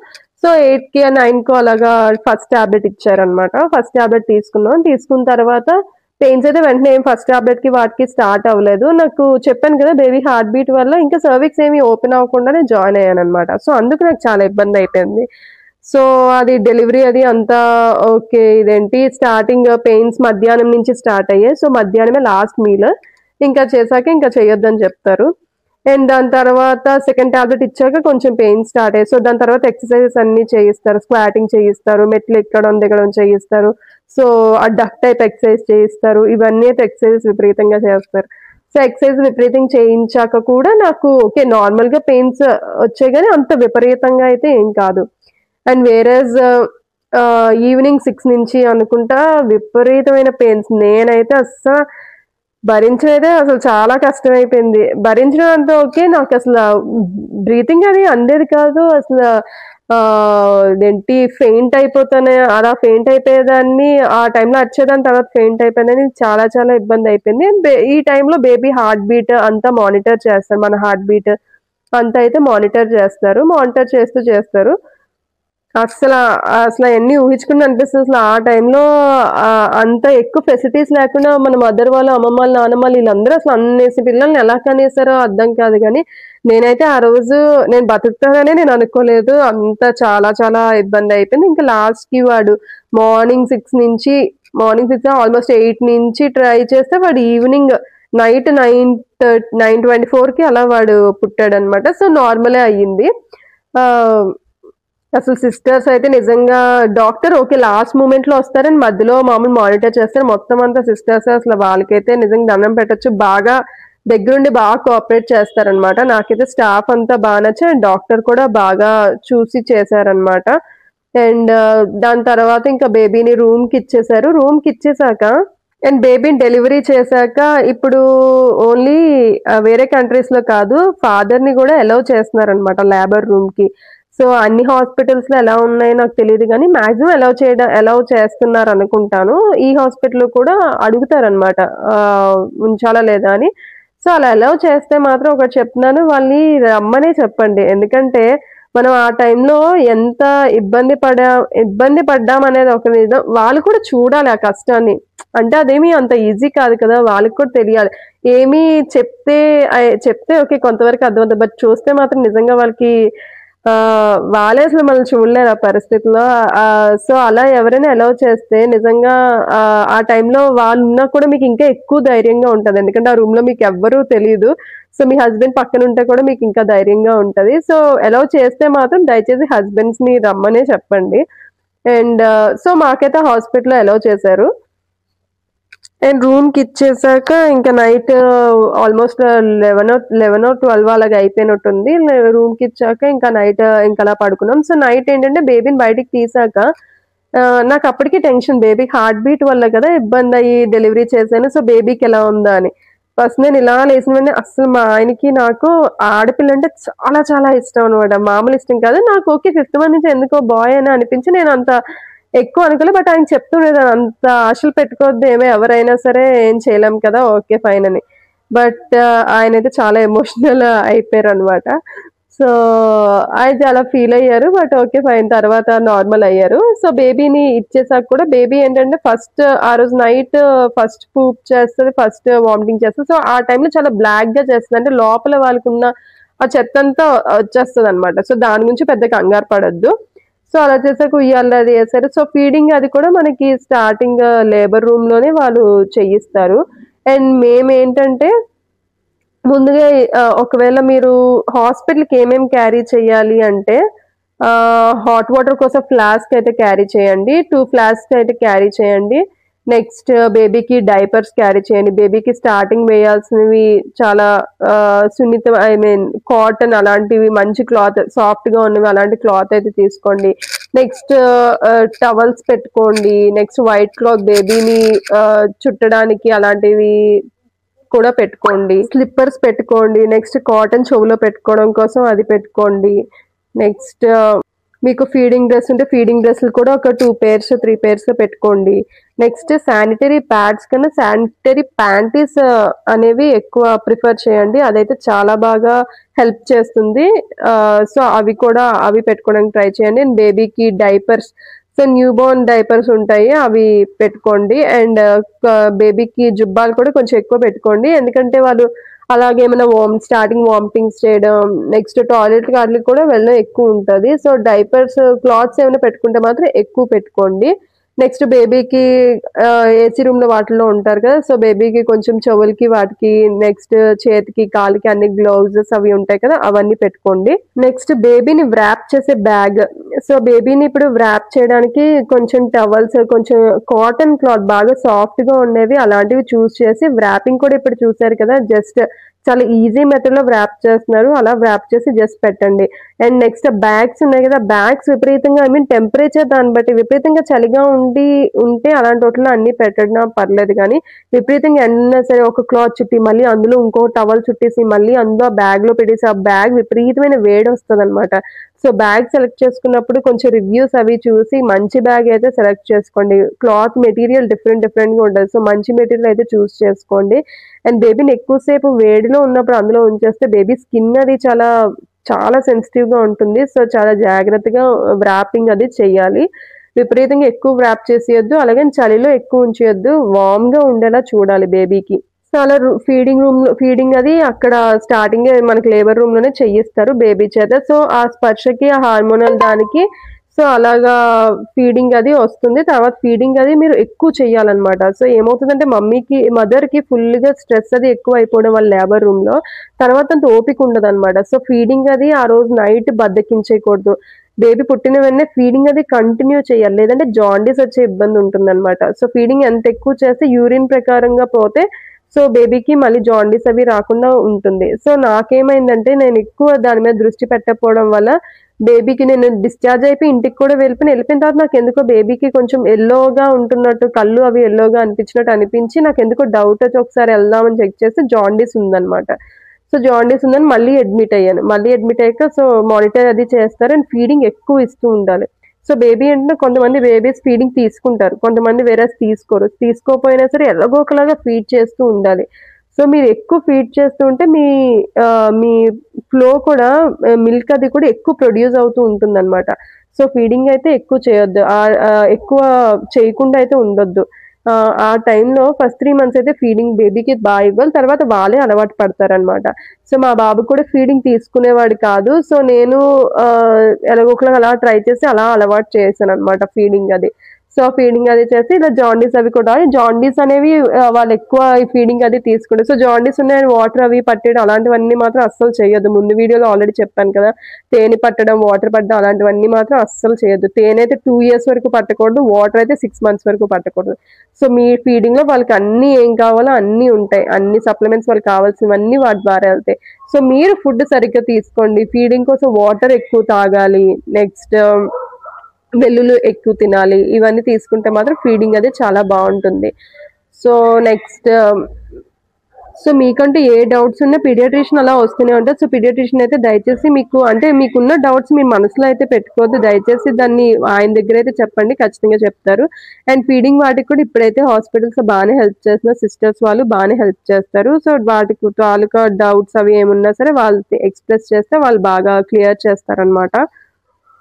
సో, 8కి 9కో అలాగా ఫస్ట్ టాబ్లెట్ ఇచ్చారనమాట. ఫస్ట్ టాబ్లెట్ తీసుకున్నాం. తీసుకున్న తర్వాత పెయిన్స్ అయితే వెంటనే ఏం ఫస్ట్ టాబ్లెట్‌కి వాటికి స్టార్ట్ అవ్వలేదు. నాకు చెప్పాను కదా! బేబీ హార్ట్ బీట్ వల్ల ఇంకా సర్విక్స్ ఏమి ఓపెన్ అవ్వకుండానే జాయిన్ అయ్యాననమాట. సో, అందుకు నాకు చాలా ఇబ్బందయిపోయింది. సో, అది డెలివరీ అది అంతా ఓకే. ఇదేంటి స్టార్టింగ్ పెయిన్స్ మధ్యాహ్నం నుంచి స్టార్ట్ అయ్యాయి. సో, మధ్యాహ్నమే లాస్ట్ మీల్. ఇంకా చేశాక ఇంకా చేయొద్దని చెప్తారు. అండ్ దాని తర్వాత సెకండ్ టాబ్లెట్ ఇచ్చాక కొంచెం పెయిన్స్ స్టార్ట్ అయ్యాయి. సో, దాని తర్వాత ఎక్సర్‌సైజెస్ అన్నీ చేయిస్తారు. స్క్వాటింగ్ చేయిస్తారు. మెట్లు ఎక్కడం, దిగడం చేయిస్తారు. సో, ఆ డక్ టైప్ ఎక్సర్‌సైజ్ చేయిస్తారు. ఇవన్నీ అయితే ఎక్సర్‌సైజెస్ విపరీతంగా చేస్తారు. సో, ఎక్సర్‌సైజ్ విపరీతంగా చేయించాక కూడా నాకు ఓకే. నార్మల్‌గా పెయిన్స్ వచ్చాయి గానీ అంత విపరీతంగా అయితే ఏం కాదు. అండ్ వేరేజ్ ఈవినింగ్ 6 నుంచి అనుకుంటా విపరీతమైన పెయిన్స్. నేనైతే భరించడమే అసలు చాలా కష్టమైపోయింది. భరించడం అంతా ఓకే. నాకసల బ్రీతింగ్ అది అందేది కాదు. ఇదేంటి ఫెయింట్ అయిపోతానే అలా ఫెయింట్ అయిపోయేదాన్ని. ఆ టైంలో అరిచేదాన్ని తర్వాత ఫెయింట్ అయిపోయానని చాలా చాలా ఇబ్బందయిపోయింది. ఈ టైంలో బేబీ హార్ట్ బీట్ అంతా మానిటర్ చేస్తారు. మన హార్ట్ బీట్ అంతా అయితే మానిటర్ చేస్తారు. మానిటర్ చేస్తారు. అస్సల అయన్నీ ఊహించుకుంటే అనిపిస్తది. అసలు ఆ టైంలో అంత ఎక్కువ ఫెసిలిటీస్ లేకుండా మన మదర్ వాళ్ళు, అమ్మమ్మ వాళ్ళు, నానమ్మ వాళ్ళు ఈళ్ళందరూ అసలు అన్నేసి పిల్లల్ని ఎలా కనేసారో అర్థం కాదు గానీ, నేనైతే ఆ రోజు నేను బతుకుతాననే నేను అనుకోలేదు. అంత చాలా చాలా ఇబ్బందయిపోయింది. ఇంకా లాస్ట్‌కి వాడు మార్నింగ్ 6 నుంచి మార్నింగ్ 6 ఆల్‌మోస్ట్ 8 నుంచి ట్రై చేస్తే వాడు ఈవినింగ్ నైట్ 9:24కి అలా వాడు పుట్టాడనమాట. సో, నార్మలే అయ్యింది. ఆహ్ అసలు సిస్టర్స్ అయితే నిజంగా డాక్టర్ ఓకే. లాస్ట్ మూమెంట్‌లో వస్తారని మధ్యలో మామూలు మానిటర్ చేస్తారు. మొత్తం అంతా సిస్టర్సే అసలు వాళ్ళకైతే నిజంగా దండం పెట్టొచ్చు. బాగా దగ్గరుండి బాగా కోఆపరేట్ చేస్తారనమాట. నాకైతే స్టాఫ్ అంతా బా నచ్చి అండ్ డాక్టర్ కూడా బాగా చూసి చేశారనమాట. అండ్ దాని తర్వాత ఇంకా బేబీని రూమ్‌కిచ్చేశారు. రూమ్‌కిచ్చేసాక అండ్ బేబీని డెలివరీ చేశాక ఇప్పుడు ఓన్లీ వేరే కంట్రీస్‌లో కాదు ఫాదర్‌ని గూడా అలౌ చేస్తున్నారనమాట లేబర్ రూమ్‌కి. సో, అన్ని హాస్పిటల్స్‌లో ఎలా ఉన్నాయో నాకు తెలీదు గానీ, మాక్సిమం అలౌ చేస్తున్నారనుకుంటాను. ఈ హాస్పిటల్‌లో కూడా అడుగుతారనమాట. ఉంచాలా లేదా అని. సో, అలా అలౌ చేస్తే మాత్రం ఒకటి చెప్తున్నాను. వాళ్ళని రమ్మనే చెప్పండి. ఎందుకంటే, మనం ఆ టైంలో ఎంత ఇబ్బంది పడ్డామనేది ఒక నిజం. వాళ్ళు కూడా చూడాలి ఆ కష్టాన్ని. అంటే అదేమి అంత ఈజీ కాదు కదా! వాళ్ళకి కూడా తెలియాలి. ఏమి చెప్తే ఓకే. కొంతవరకు అర్థమవుతది. బట్ చూస్తే మాత్రం నిజంగా వాళ్ళకి వాళ్ళే అసలు మనల్ని చూడలేరు ఆ పరిస్థితిలో. సో, అలా ఎవరైనా అలౌ చేస్తే నిజంగా ఆ టైంలో వాళ్ళున్నా కూడా మీకు ఇంకా ఎక్కువ ధైర్యంగా ఉంటది. ఎందుకంటే ఆ రూమ్‌లో మీకెవ్వరూ తెలీదు. సో, మీ హస్బెండ్ పక్కనుంటే కూడా మీకింకా ధైర్యంగా ఉంటది. సో, అలౌ చేస్తే మాత్రం దయచేసి హస్బెండ్స్‌ని రమ్మనే చెప్పండి. అండ్ సో, మాకైతే హాస్పిటల్‌లో అలౌ చేశారు. అండ్ రూమ్‌కిచ్చేసాక ఇంక నైట్ ఆల్‌మోస్ట్ 11, 12 అలాగా అయిపోయినట్టుంది. రూమ్‌కిచ్చాక ఇంకా నైట్ ఇంకలా పడుకున్నాం. సో, నైట్ ఏంటంటే బేబీని బయటికి తీసాక నాకప్పటికి టెన్షన్ బేబీకి హార్ట్ బీట్ వల్ల కదా ఇబ్బందయ్యి డెలివరీ చేశాను. సో, బేబీకెలా ఉందా అని. ఫస్ట్ నేనిలా లేసిన వెంటనే అస్సలు మా ఆయనకి నాకు ఆడపిల్లంటే చాలా చాలా ఇష్టం అనమాట. మామూలు ఇష్టం కాదు. నాకు ఓకే. ఫిఫ్త్ మంత్ నుంచి ఎందుకో బాయ్ అని అనిపించి నేనంత ఎక్కువ అనుకోలే. బట్ ఆయనకి చెప్తుండేదాన్ని. అంత ఆశలు పెట్టుకోవద్దేమే ఎవరైనా సరే ఏం చేయలేం కదా! ఓకే. ఫైన్ అని. బట్ ఆయనైతే చాలా ఎమోషనల్ అయిపోయారనమాట. సో, ఆయన చాలా ఫీల్ అయ్యారు. But okay. ఫైన్. తర్వాత నార్మల్ అయ్యారు. సో, బేబీని ఇచ్చేసాక కూడా బేబీ ఏంటంటే ఫస్ట్ ఆ రోజు నైట్ ఫస్ట్ పూప్ చేస్తది. ఫస్ట్ వామిటింగ్ చేస్తది. సో, ఆ టైంలో చాలా బ్లాక్‌గా చేస్తది. అంటే లోపల వాళ్ళకున్న ఆ చెత్త అంతా వచ్చేస్తుంది అనమాట. సో దాని గురించి పెద్ద కంగారు పడొద్దు. సో అలా చేసాక ఉయ్యాల అది వేసారు. సో ఫీడింగ్ అది కూడా మనకి స్టార్టింగ్ లేబర్ రూమ్ లోనే వాళ్ళు చేయిస్తారు. అండ్ మేమేంటంటే ముందుగా ఒకవేళ మీరు హాస్పిటల్‌కి ఏమేమి క్యారీ చేయాలి అంటే హాట్ వాటర్ కోసం ఫ్లాస్క్ అయితే క్యారీ చేయండి. 2 ఫ్లాస్క్స్ అయితే క్యారీ చేయండి. నెక్స్ట్ బేబీకి డైపర్స్ క్యారీ చేయండి. బేబీకి స్టార్టింగ్ వేయాల్సినవి చాలా సున్నితం ఐ మీన్ కాటన్ అలాంటివి మంచి క్లాత్ సాఫ్ట్‌గా ఉన్నవి అలాంటి క్లాత్ అయితే తీసుకోండి. నెక్స్ట్ టవల్స్ పెట్టుకోండి. నెక్స్ట్ వైట్ క్లాత్ బేబీని చుట్టడానికి అలాంటివి కూడా పెట్టుకోండి. స్లిప్పర్స్ పెట్టుకోండి. నెక్స్ట్ కాటన్ చెవులో పెట్టుకోవడం కోసం అది పెట్టుకోండి. నెక్స్ట్ మీకు ఫీడింగ్ డ్రెస్ ఉంటే ఫీడింగ్ డ్రెస్సులు కూడా ఒక 2 పేర్స్ 3 పేర్స్ పెట్టుకోండి. నెక్స్ట్ శానిటరీ ప్యాడ్స్ కన్నా శానిటరీ ప్యాంటీస్ అనేవి ఎక్కువ ప్రిఫర్ చేయండి. అదైతే చాలా బాగా హెల్ప్ చేస్తుంది. సో అవి పెట్టుకోవడానికి ట్రై చేయండి. అండ్ బేబీకి diapers so new Born diapers ఉంటాయి అవి పెట్టుకోండి. అండ్ బేబీకి జుబ్బాలు కూడా కొంచెం ఎక్కువ పెట్టుకోండి. ఎందుకంటే వాళ్ళు అలాగే ఏమైనా స్టార్టింగ్ వామిటింగ్స్ చేయడం నెక్స్ట్ టాయిలెట్ వాటికి కూడా వెళ్ళడం ఎక్కువ ఉంటుంది. సో డైపర్స్ క్లాత్స్ ఏమైనా పెట్టుకుంటే మాత్రం ఎక్కువ పెట్టుకోండి. నెక్స్ట్ బేబీకి ఏసీ రూమ్ లో వాటిలో ఉంటారు కదా. సో బేబీకి కొంచెం చెవులకి వాటికి నెక్స్ట్ చేతికి కాలికి అన్ని గ్లౌజెస్ అవి ఉంటాయి కదా అవన్నీ పెట్టుకోండి. నెక్స్ట్ బేబీని వ్రాప్ చేసే బ్యాగ్. సో బేబీని ఇప్పుడు వ్రాప్ చేయడానికి కొంచెం టవల్స్ కొంచెం కాటన్ క్లాత్ బాగా సాఫ్ట్ గా ఉండేవి అలాంటివి చూస్ చేసి వ్రాపింగ్ కూడా ఇప్పుడు చూసారు కదా జస్ట్ చాలా ఈజీ మెథడ్ లో వ్రాప్ చేస్తున్నారు. అలా వ్రాప్ చేసి జస్ట్ పెట్టండి. అండ్ నెక్స్ట్ బ్యాగ్స్ ఉన్నాయి కదా బ్యాగ్స్ విపరీతంగా ఐ మీన్ టెంపరేచర్ దాన్ని బట్టి విపరీతంగా చలిగా ఉంటే అలాంటి వాటిలో అన్ని పెట్టడం పర్లేదు. కానీ విపరీతంగా ఎన్న సరే ఒక క్లాత్ చుట్టి మళ్ళీ అందులో ఇంకో టవల్ చుట్టేసి మళ్ళీ అందులో బ్యాగ్ లో పెట్టేసి ఆ బ్యాగ్ విపరీతమైన వేడి వస్తుంది అనమాట. సో బ్యాగ్ సెలెక్ట్ చేసుకున్నప్పుడు కొంచెం రివ్యూస్ అవి చూసి మంచి బ్యాగ్ అయితే సెలెక్ట్ చేసుకోండి. క్లాత్ మెటీరియల్ డిఫరెంట్ గా ఉంటుంది. సో మంచి మెటీరియల్ అయితే చూస్ చేసుకోండి. అండ్ బేబీని ఎక్కువసేపు వేడిలో ఉన్నప్పుడు అందులో ఉంచేస్తే బేబీ స్కిన్ అది చాలా చాలా సెన్సిటివ్ గా ఉంటుంది. సో చాలా జాగ్రత్తగా వ్రాపింగ్ అది చెయ్యాలి. విపరీతంగా ఎక్కువ వ్రాప్ చేసేయొద్దు. అలాగే చలిలో ఎక్కువ ఉంచేయొద్దు. వార్మ్ గా ఉండేలా చూడాలి బేబీకి. సో అలా ఫీడింగ్ అది అక్కడ స్టార్టింగ్ మనకి లేబర్ రూమ్ లోనే చెయ్యిస్తారు బేబీ చేత. సో ఆ స్పర్శకి ఆ హార్మోనల్ దానికి సో అలాగా ఫీడింగ్ అది వస్తుంది. తర్వాత ఫీడింగ్ అది మీరు ఎక్కువ చెయ్యాలన్నమాట. సో ఏమవుతుందంటే మదర్ కి ఫుల్ గా స్ట్రెస్ అది ఎక్కువ అయిపోవడం వల్ల లేబర్ రూమ్ లో తర్వాత అంత ఓపిక ఉండదు అనమాట. సో ఫీడింగ్ అది ఆ రోజు నైట్ బద్దకించేయకూడదు. బేబీ పుట్టిన వెంటనే ఫీడింగ్ అది కంటిన్యూ చేయాలి. లేదంటే జాండీస్ వచ్చే ఇబ్బంది ఉంటుంది అనమాట. సో ఫీడింగ్ ఎంత ఎక్కువ చేస్తే యూరిన్ ప్రకారంగా పోతే సో బేబీకి మళ్ళీ జాండీస్ అవి రాకుండా ఉంటుంది. సో నాకేమైందంటే నేను ఎక్కువ దాని మీద దృష్టి పెట్టకపోవడం వల్ల బేబీకి నేను డిశ్చార్జ్ అయిపోయి ఇంటికి కూడా వెళ్ళిపోయిన తర్వాత నాకు ఎందుకో బేబీకి కొంచెం ఎల్లోగా ఉంటున్నట్టు కళ్ళు అవి ఎల్లోగా అనిపించినట్టు అనిపించి నాకు ఎందుకో డౌట్ వచ్చి ఒకసారి వెళ్దామని చెక్ చేస్తే జాండీస్ ఉందన్నమాట. సో జాండీస్ ఉందని మళ్ళీ అడ్మిట్ అయ్యాను. మళ్ళీ అడ్మిట్ అయ్యాక సో మానిటర్ అది చేస్తారు. అండ్ ఫీడింగ్ ఎక్కువ ఇస్తూ ఉండాలి. సో బేబీ అంటే కొంతమంది బేబీస్ ఫీడింగ్ తీసుకుంటారు. కొంతమంది వేరే తీసుకోరు. తీసుకోకపోయినా సరే ఎలాగో ఒకలాగా ఫీడ్ చేస్తూ ఉండాలి. సో మీరు ఎక్కువ ఫీడ్ చేస్తూ ఉంటే మీ ఫ్లో కూడా మిల్క్ అది కూడా ఎక్కువ ప్రొడ్యూస్ అవుతూ ఉంటుందన్నమాట. సో ఫీడింగ్ అయితే ఎక్కువ చేయొద్దు. ఎక్కువ చేయకుండా అయితే ఉండొద్దు. ఆ టైంలో ఫస్ట్ 3 మంత్స్ అయితే ఫీడింగ్ బేబీకి బాగా ఇవ్వాలి. తర్వాత వాళ్ళే అలవాటు పడతారనమాట. సో మా బాబు కూడా ఫీడింగ్ తీసుకునేవాడు కాదు. సో నేను ఎలాగో ఒకలాగా అలా ట్రై చేసి అలా అలవాటు చేశాను అనమాట ఫీడింగ్ అది. సో ఫీడింగ్ అది చేసి ఇలా జాండీస్ అవి కూడా జాండీస్ అనేవి వాళ్ళు ఎక్కువ ఈ ఫీడింగ్ అది తీసుకుంటారు. సో జాండీస్ ఉన్నాయని వాటర్ అవి పట్టడం అలాంటివన్నీ మాత్రం అస్సలు చేయొద్దు. ముందు వీడియోలో ఆల్రెడీ చెప్పాను కదా తేనె పట్టడం వాటర్ పట్టడం అలాంటివన్నీ మాత్రం అస్సలు చేయొద్దు. తేనె అయితే 2 years వరకు పట్టకూడదు. వాటర్ అయితే 6 months వరకు పట్టకూడదు. సో మీ ఫీడింగ్ లో వాళ్ళకి అన్ని ఏం కావాలో అన్ని ఉంటాయి. అన్ని సప్లిమెంట్స్ వాళ్ళకి కావాల్సినవన్నీ వాటి ద్వారా వెళ్తాయి. సో మీరు ఫుడ్ సరిగ్గా తీసుకోండి. ఫీడింగ్ కోసం వాటర్ ఎక్కువ తాగాలి. నెక్స్ట్ వెల్లుల్లి ఎక్కువ తినాలి. ఇవన్నీ తీసుకుంటే మాత్రం ఫీడింగ్ అది చాలా బాగుంటుంది. సో నెక్స్ట్ సో మీకంటే ఏ డౌట్స్ ఉన్నా పీడియాట్రిషియన్ అలా వస్తూనే ఉంటారు. సో పీడియాట్రిషియన్ అయితే దయచేసి మీకున్న డౌట్స్ మీ మనసులో అయితే పెట్టుకోవద్దు. దయచేసి దాన్ని ఆయన దగ్గర అయితే చెప్పండి. ఖచ్చితంగా చెప్తారు. అండ్ ఫీడింగ్ వాటికి కూడా ఇప్పుడైతే హాస్పిటల్స్ బాగానే హెల్ప్ చేస్తున్నారు. సిస్టర్స్ వాళ్ళు బాగానే హెల్ప్ చేస్తారు. సో వాటికి తాలూకా డౌట్స్ అవి ఏమున్నా సరే వాళ్ళు ఎక్స్ప్రెస్ చేస్తే వాళ్ళు బాగా క్లియర్ చేస్తారనమాట.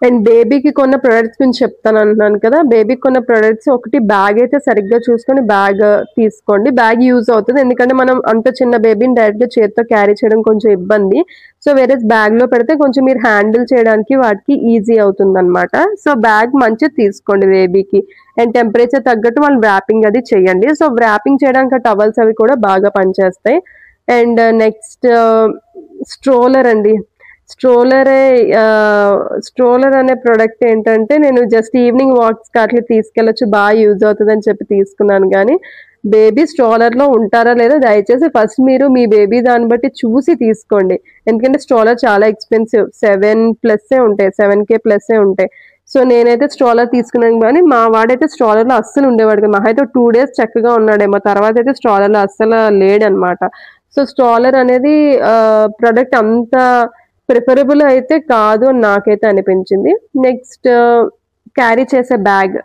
అండ్ బేబీకి కొన్న ప్రొడక్ట్స్ గురించి చెప్తాను అంటున్నాను కదా. బేబీకి కొన్న ప్రొడక్ట్స్ ఒకటి బ్యాగ్ అయితే సరిగ్గా చూసుకొని బ్యాగ్ తీసుకోండి. బ్యాగ్ యూజ్ అవుతుంది. ఎందుకంటే మనం అంత చిన్న బేబీని డైరెక్ట్‌గా చేత్తో క్యారీ చేయడం కొంచెం ఇబ్బంది. సో, వేరేస్ బ్యాగ్‌లో పెడితే కొంచెం మీరు హ్యాండిల్ చేయడానికి వాటికి ఈజీ అవుతుందనమాట. సో, బ్యాగ్ మంచిది తీసుకోండి బేబీకి. అండ్ టెంపరేచర్ తగ్గట్టు వాళ్ళు వ్రాపింగ్ అది చేయండి. సో, వ్రాపింగ్ చేయడానికి ఆ టవల్స్ అవి కూడా బాగా పనిచేస్తాయి. అండ్ నెక్స్ట్ స్ట్రోలర్ అండి. స్ట్రోలరే స్ట్రోలర్ అనే ప్రొడక్ట్ ఏంటంటే నేను జస్ట్ ఈవినింగ్ వాక్స్‌కి అట్లా తీసుకెళ్ళొచ్చు. యూజ్ అవుతదని చెప్పి తీసుకున్నాను గానీ, బేబీ స్ట్రోలర్‌లో ఉంటారా లేదా దయచేసి ఫస్ట్ మీరు మీ బేబీ దాన్ని బట్టి చూసి తీసుకోండి. ఎందుకంటే స్ట్రోలర్ చాలా ఎక్స్‌పెన్సివ్. 7 ప్లస్సే ఉంటాయి. 7,000 ప్లస్సే ఉంటాయి. సో, నేనైతే స్ట్రోలర్ తీసుకున్నాను గానీ, మా వాడైతే స్ట్రోలర్‌లో అస్సలు ఉండేవాడు కాదు. మహా అయితే 2 డేస్ చక్కగా ఉన్నాడేమో. తర్వాతైతే స్ట్రోలర్‌లో అస్సలు లేడనమాట. సో, స్ట్రోలర్ అనేది ప్రొడక్ట్ అంత ప్రిఫరబుల్ అయితే కాదు అని నాకైతే అనిపించింది. నెక్స్ట్ క్యారీ చేసే bag.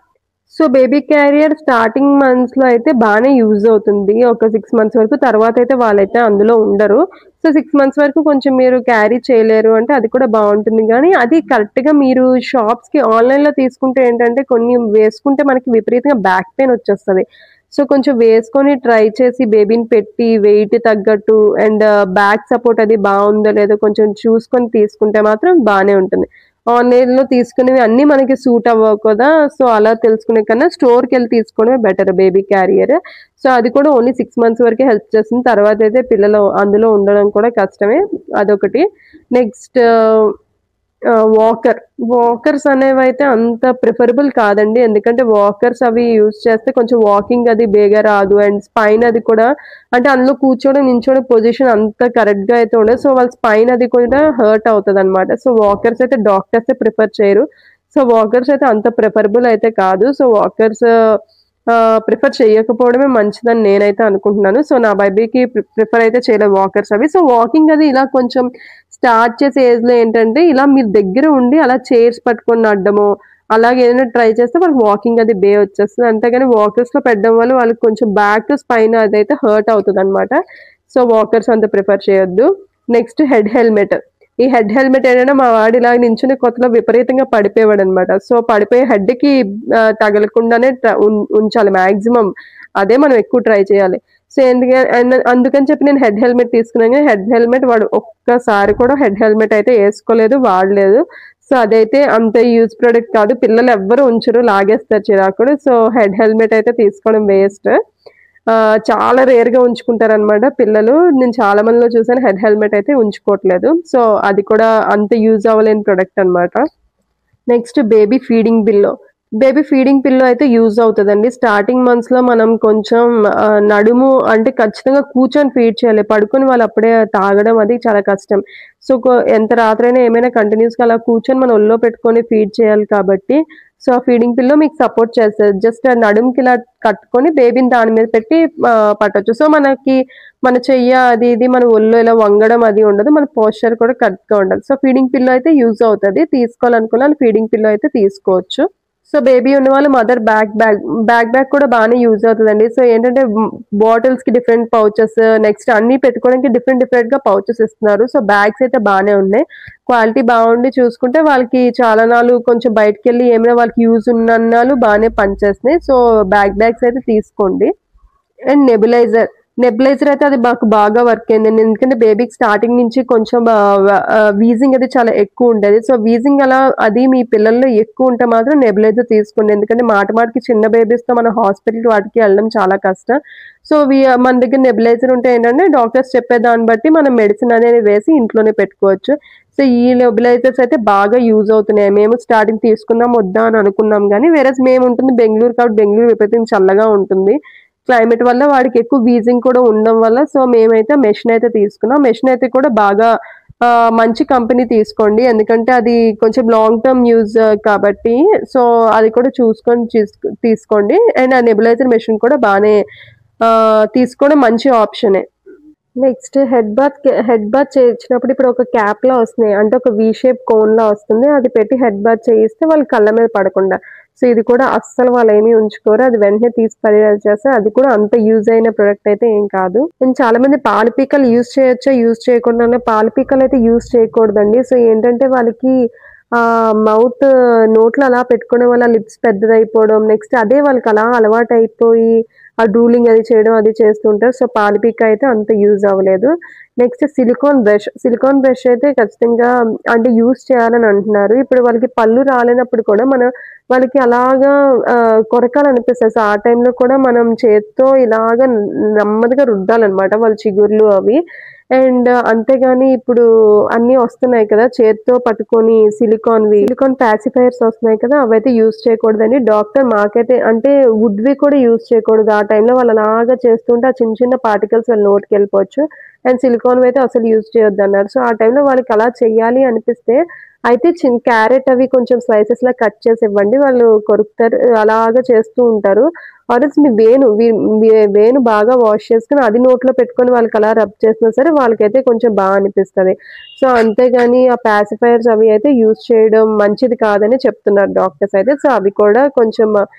So, baby carrier starting మంత్స్‌లో అయితే బానే యూజ్ అవుతుంది. ఒక 6 మంత్స్ వరకు. తర్వాతైతే వాళ్ళైతే అందులో ఉండరు. సో, 6 మంత్స్ వరకు కొంచెం మీరు క్యారీ చేయలేరు అంటే అది కూడా బావుంటుంది గానీ, అది కరెక్ట్‌గా మీరు షాప్స్‌కి ఆన్‌లైన్‌లో తీసుకుంటే ఏంటంటే కొన్ని వేసుకుంటే మనకి విపరీతంగా బ్యాక్ పెయిన్ వచ్చేస్తది. సో, కొంచెం వేసుకొని ట్రై చేసి బేబీని పెట్టి వెయిట్ తగ్గట్టు అండ్ బ్యాక్ సపోర్ట్ అది బావుందో లేదో కొంచెం చూసుకొని తీసుకుంటే మాత్రం బానే ఉంటుంది. ఆన్‌లైన్‌లో తీసుకునేవి అన్నీ మనకి సూట్ అవ్వవు కదా! సో, అలా తెలుసుకునే కన్నా స్టోర్‌కెళ్ళి తీసుకోవడమే బెటర్ బేబీ క్యారియర్. సో, అది కూడా ఓన్లీ 6 మంత్స్ వరకే హెల్ప్ చేస్తుంది. తర్వాతైతే పిల్లలు అందులో ఉండడం కూడా కష్టమే. అదొకటి. Next walker. వాకర్స్ అనేవైతే అంత ప్రిఫరబుల్ కాదండి. ఎందుకంటే వాకర్స్ అవి యూజ్ చేస్తే కొంచెం వాకింగ్ అది బేగా రాదు. అండ్ స్పైన్ అది కూడా అంటే అందులో కూర్చోవడం, నించోవడం పొజిషన్ అంత కరెక్ట్‌గా అయితే ఉండదు. సో, వాళ్ళ స్పైన్ అది కూడా హర్ట్ అవుతదనమాట. సో, వాకర్స్ అయితే డాక్టర్సే ప్రిఫర్ చేయరు. సో, వాకర్స్ అయితే అంత ప్రిఫరబుల్ అయితే కాదు. సో, వాకర్స్ ప్రిఫర్ చేయకపోవడమే మంచిదని నేనైతే అనుకుంటున్నాను. సో, నా బేబీకి ప్రిఫర్ అయితే చేయలేదు వాకర్స్ అవి. సో, వాకింగ్ అది ఇలా కొంచెం స్టార్ట్ చేసే ఏజ్‌లో ఏంటంటే, ఇలా మీరు దగ్గర ఉండి అలా చైర్స్ పట్టుకొని నడడము, అలాగే ఏదైనా ట్రై చేస్తే వాళ్ళకి వాకింగ్ అది వచ్చేస్తది. అంతేగాని వాకర్స్‌లో పెట్టడం వల్ల వాళ్ళకి కొంచెం బ్యాక్, స్పైన్ అదైతే హర్ట్ అవుతదనమాట. సో, వాకర్స్ అంత ప్రిఫర్ చేయొద్దు. Next head helmet. ఈ హెడ్ హెల్మెట్ ఏంటంటే మా వాడు ఇలా నించుని కొత్తలో విపరీతంగా పడిపోయేవాడనమాట. సో, పడిపోయి హెడ్‌కి తగలకుండానే ఉంచాలి మాక్సిమం. అదే మనం ఎక్కువ ట్రై చేయాలి. సో, అందుకని చెప్పి నేను హెడ్ హెల్మెట్ తీసుకున్నాను గానీ, హెడ్ హెల్మెట్ వాడు ఒక్కసారి కూడా హెడ్ హెల్మెట్ అయితే ఏసుకోలేదు, వాడలేదు. సో, అదైతే అంత యూజ్ ప్రొడక్ట్ కాదు. పిల్లలెవ్వరు ఉంచరు, లాగేస్తారు చిరాకుడు. సో, హెడ్ హెల్మెట్ అయితే తీసుకోవడం వేస్ట్. చాలా రేర్‌గా ఉంచుకుంటారనమాట పిల్లలు. నేను చాలా మందిలో చూసాను హెడ్ హెల్మెట్ అయితే ఉంచుకోవట్లేదు. సో, అది కూడా అంత యూజ్ అవ్వలేని ప్రొడక్ట్ అనమాట. Next baby feeding pillow. Baby feeding pillow అయితే యూజ్ అవుతదండి. స్టార్టింగ్ మంత్స్‌లో మనం కొంచెం నడుము అంటే ఖచ్చితంగా కూర్చొని ఫీడ్ చేయాలి. పడుకొని వాళ్ళు అప్పుడే తాగడం అది చాలా కష్టం. సో, ఎంత రాత్రైనా ఏమైనా కంటిన్యూయస్‌గా అలా కూర్చొని మన ఒళ్ళో పెట్టుకొని ఫీడ్ చేయాలి కాబట్టి, సో, ఆ ఫీడింగ్ పిల్లో మీకు సపోర్ట్ చేస్తది. జస్ట్ నడుముకి ఇలా కట్టుకొని బేబీని దాని మీద పెట్టి పట్టొచ్చు. సో, మన చెయ్య అది ఇది మన ఒళ్ళో ఇలా వంగడం అది ఉండదు. మన పోస్చర్ కూడా కరెక్ట్‌గా ఉండాలి. సో, ఫీడింగ్ పిల్లో అయితే యూజ్ అవుతది. తీసుకోవాలనుకున్న వాళ్ళు ఫీడింగ్ పిల్లో అయితే తీసుకోవచ్చు. సో, బేబీ ఉన్నవాళ్ళు మదర్ బ్యాక్ కూడా బానే యూజ్ అవుతదండి. సో, ఏంటంటే బాటిల్స్‌కి డిఫరెంట్ పౌచెస్ నెక్స్ట్ అన్నీ పెట్టుకోవడానికి డిఫరెంట్‌గా పౌచెస్ ఇస్తున్నారు. సో, బ్యాగ్స్ అయితే బానే ఉన్నాయి. క్వాలిటీ బావుండి చూసుకుంటే వాళ్ళకి చాలా నాళ్ళు కొంచెం బయటికెళ్ళి ఏమైనా వాళ్ళకి యూజ్ ఉన్నన్నాళ్ళు బానే పనిచేస్తున్నాయి. సో, బ్యాగ్స్ అయితే తీసుకోండి. అండ్ నెబులైజర్ అయితే అది మాకు బాగా వర్క్ అయిందండి. ఎందుకంటే బేబీకి స్టార్టింగ్ నుంచి కొంచెం వీజింగ్ అది చాలా ఎక్కువుండేది. సో, వీజింగ్ అలా అది మీ పిల్లల్లో ఎక్కువుంటే మాత్రం నెబులైజర్ తీసుకోండి. ఎందుకంటే మాటికి చిన్న బేబీస్‌తో మనం హాస్పిటల్‌కి వాటికి వెళ్ళడం చాలా కష్టం. సో, మన దగ్గర నెబులైజర్ ఉంటే ఏంటంటే డాక్టర్స్ చెప్పే దాన్ని బట్టి మనం మెడిసిన్ అనేది వేసి ఇంట్లోనే పెట్టుకోవచ్చు. సో, ఈ నెబులైజర్స్ అయితే బాగా యూజ్ అవుతున్నాయి. మేము స్టార్టింగ్ తీసుకుందాం వద్దా అని అనుకున్నాం గానీ, మేముంటుంది బెంగుళూరు కాబట్టి బెంగుళూరు విపరీతంగా చల్లగా ఉంటుంది. క్లైమేట్ వల్ల వాడికి ఎక్కువ వీజింగ్ కూడా ఉండడం వల్ల సో, మేమైతే మెషిన్ అయితే తీసుకున్నాం. మెషిన్ అయితే కూడా బాగా మంచి కంపెనీ తీసుకోండి. ఎందుకంటే అది కొంచెం లాంగ్ టర్మ్ యూజ్ కాబట్టి సో, అది కూడా చూసుకొని తీసుకోండి. అండ్ ఆ నెబులైజర్ మెషిన్ కూడా బానే తీసుకోవడం మంచి ఆప్షనే. నెక్స్ట్ హెడ్ బాత్ చేయించినప్పుడు ఇప్పుడు ఒక క్యాప్‌లా వస్తున్నాయి. అంటే ఒక వి షేప్ కోన్‌లా వస్తుంది. అది పెట్టి హెడ్ బాత్ చేయిస్తే వాళ్ళ కళ్ళ మీద పడకుండా. సో, ఇది కూడా అస్సలు వాళ్ళేమి ఉంచుకోరు. అది వెంటనే తీసి పడేసేస్తారు. అది కూడా అంత యూజ్ అయిన ప్రొడక్ట్ అయితే ఏం కాదు. అండ్ చాలామంది పాల పీకలు యూజ్ చేయొచ్చా? యూజ్ చేయకూడదన్నా పాల పీకలయితే యూజ్ చేయకూడదండి. సో, ఏంటంటే వాళ్ళకి ఆ మౌత్ నోట్లో అలా పెట్టుకోవడం వల్ల లిప్స్ పెద్దదైపోవడం, నెక్స్ట్ అదే వాళ్ళకి అలా అలవాటైపోయి ఆ డ్రూలింగ్ అది చేయడం అది చేస్తుంటారు. సో, పాలిపిక్ అయితే అంత యూజ్ అవ్వలేదు. నెక్స్ట్ సిలికాన్ బ్రష్ అయితే ఖచ్చితంగా అంటే యూజ్ చేయాలని అంటున్నారు. ఇప్పుడు వాళ్ళకి పళ్ళు రాలేనప్పుడు కూడా వాళ్ళకి అలాగా కొరకాలనిపిస్తది. సో, ఆ టైంలో కూడా మనం చేత్తో ఇలాగ నెమ్మదిగా రుద్దాలనమాట వాళ్ళ చిగుర్లు అవి. అండ్ అంతేగాని ఇప్పుడు అన్నీ వస్తున్నాయి కదా! చేత్తో పట్టుకొని సిలికాన్ పాసిఫైయర్స్ వస్తున్నాయి కదా! అవైతే యూజ్ చేయకూడదని డాక్టర్ మాకైతే అంటే వుడ్‌వి కూడా యూజ్ చేయకూడదు. ఆ టైంలో వాళ్ళు అలాగా చేస్తుంటే ఆ చిన్న చిన్న పార్టికల్స్ వాళ్ళ నోటికెళ్ళిపోవచ్చు. అండ్ సిలికాన్‌వయితే అసలు యూజ్ చేయొద్దన్నారు. సో, ఆ టైంలో వాళ్ళకి అలా చెయ్యాలి అనిపిస్తే అయితే క్యారెట్ అవి కొంచెం స్లైసెస్‌లా కట్ చేసి ఇవ్వండి. వాళ్ళు కొరుకుతారు. అలాగా చేస్తూ ఉంటారు. ఆరెల్స్ మీ వేలు బాగా వాష్ చేసుకొని అది నోట్లో పెట్టుకొని వాళ్ళకలా రబ్ చేసినా సరే వాళ్ళకైతే కొంచెం అనిపిస్తది. సో, అంతేగాని ఆ పాసిఫైయర్స్ అవి అయితే యూజ్ చేయడం మంచిది కాదని చెప్తున్నారు డాక్టర్స్ అయితే. సో, అవి కూడా కొంచెం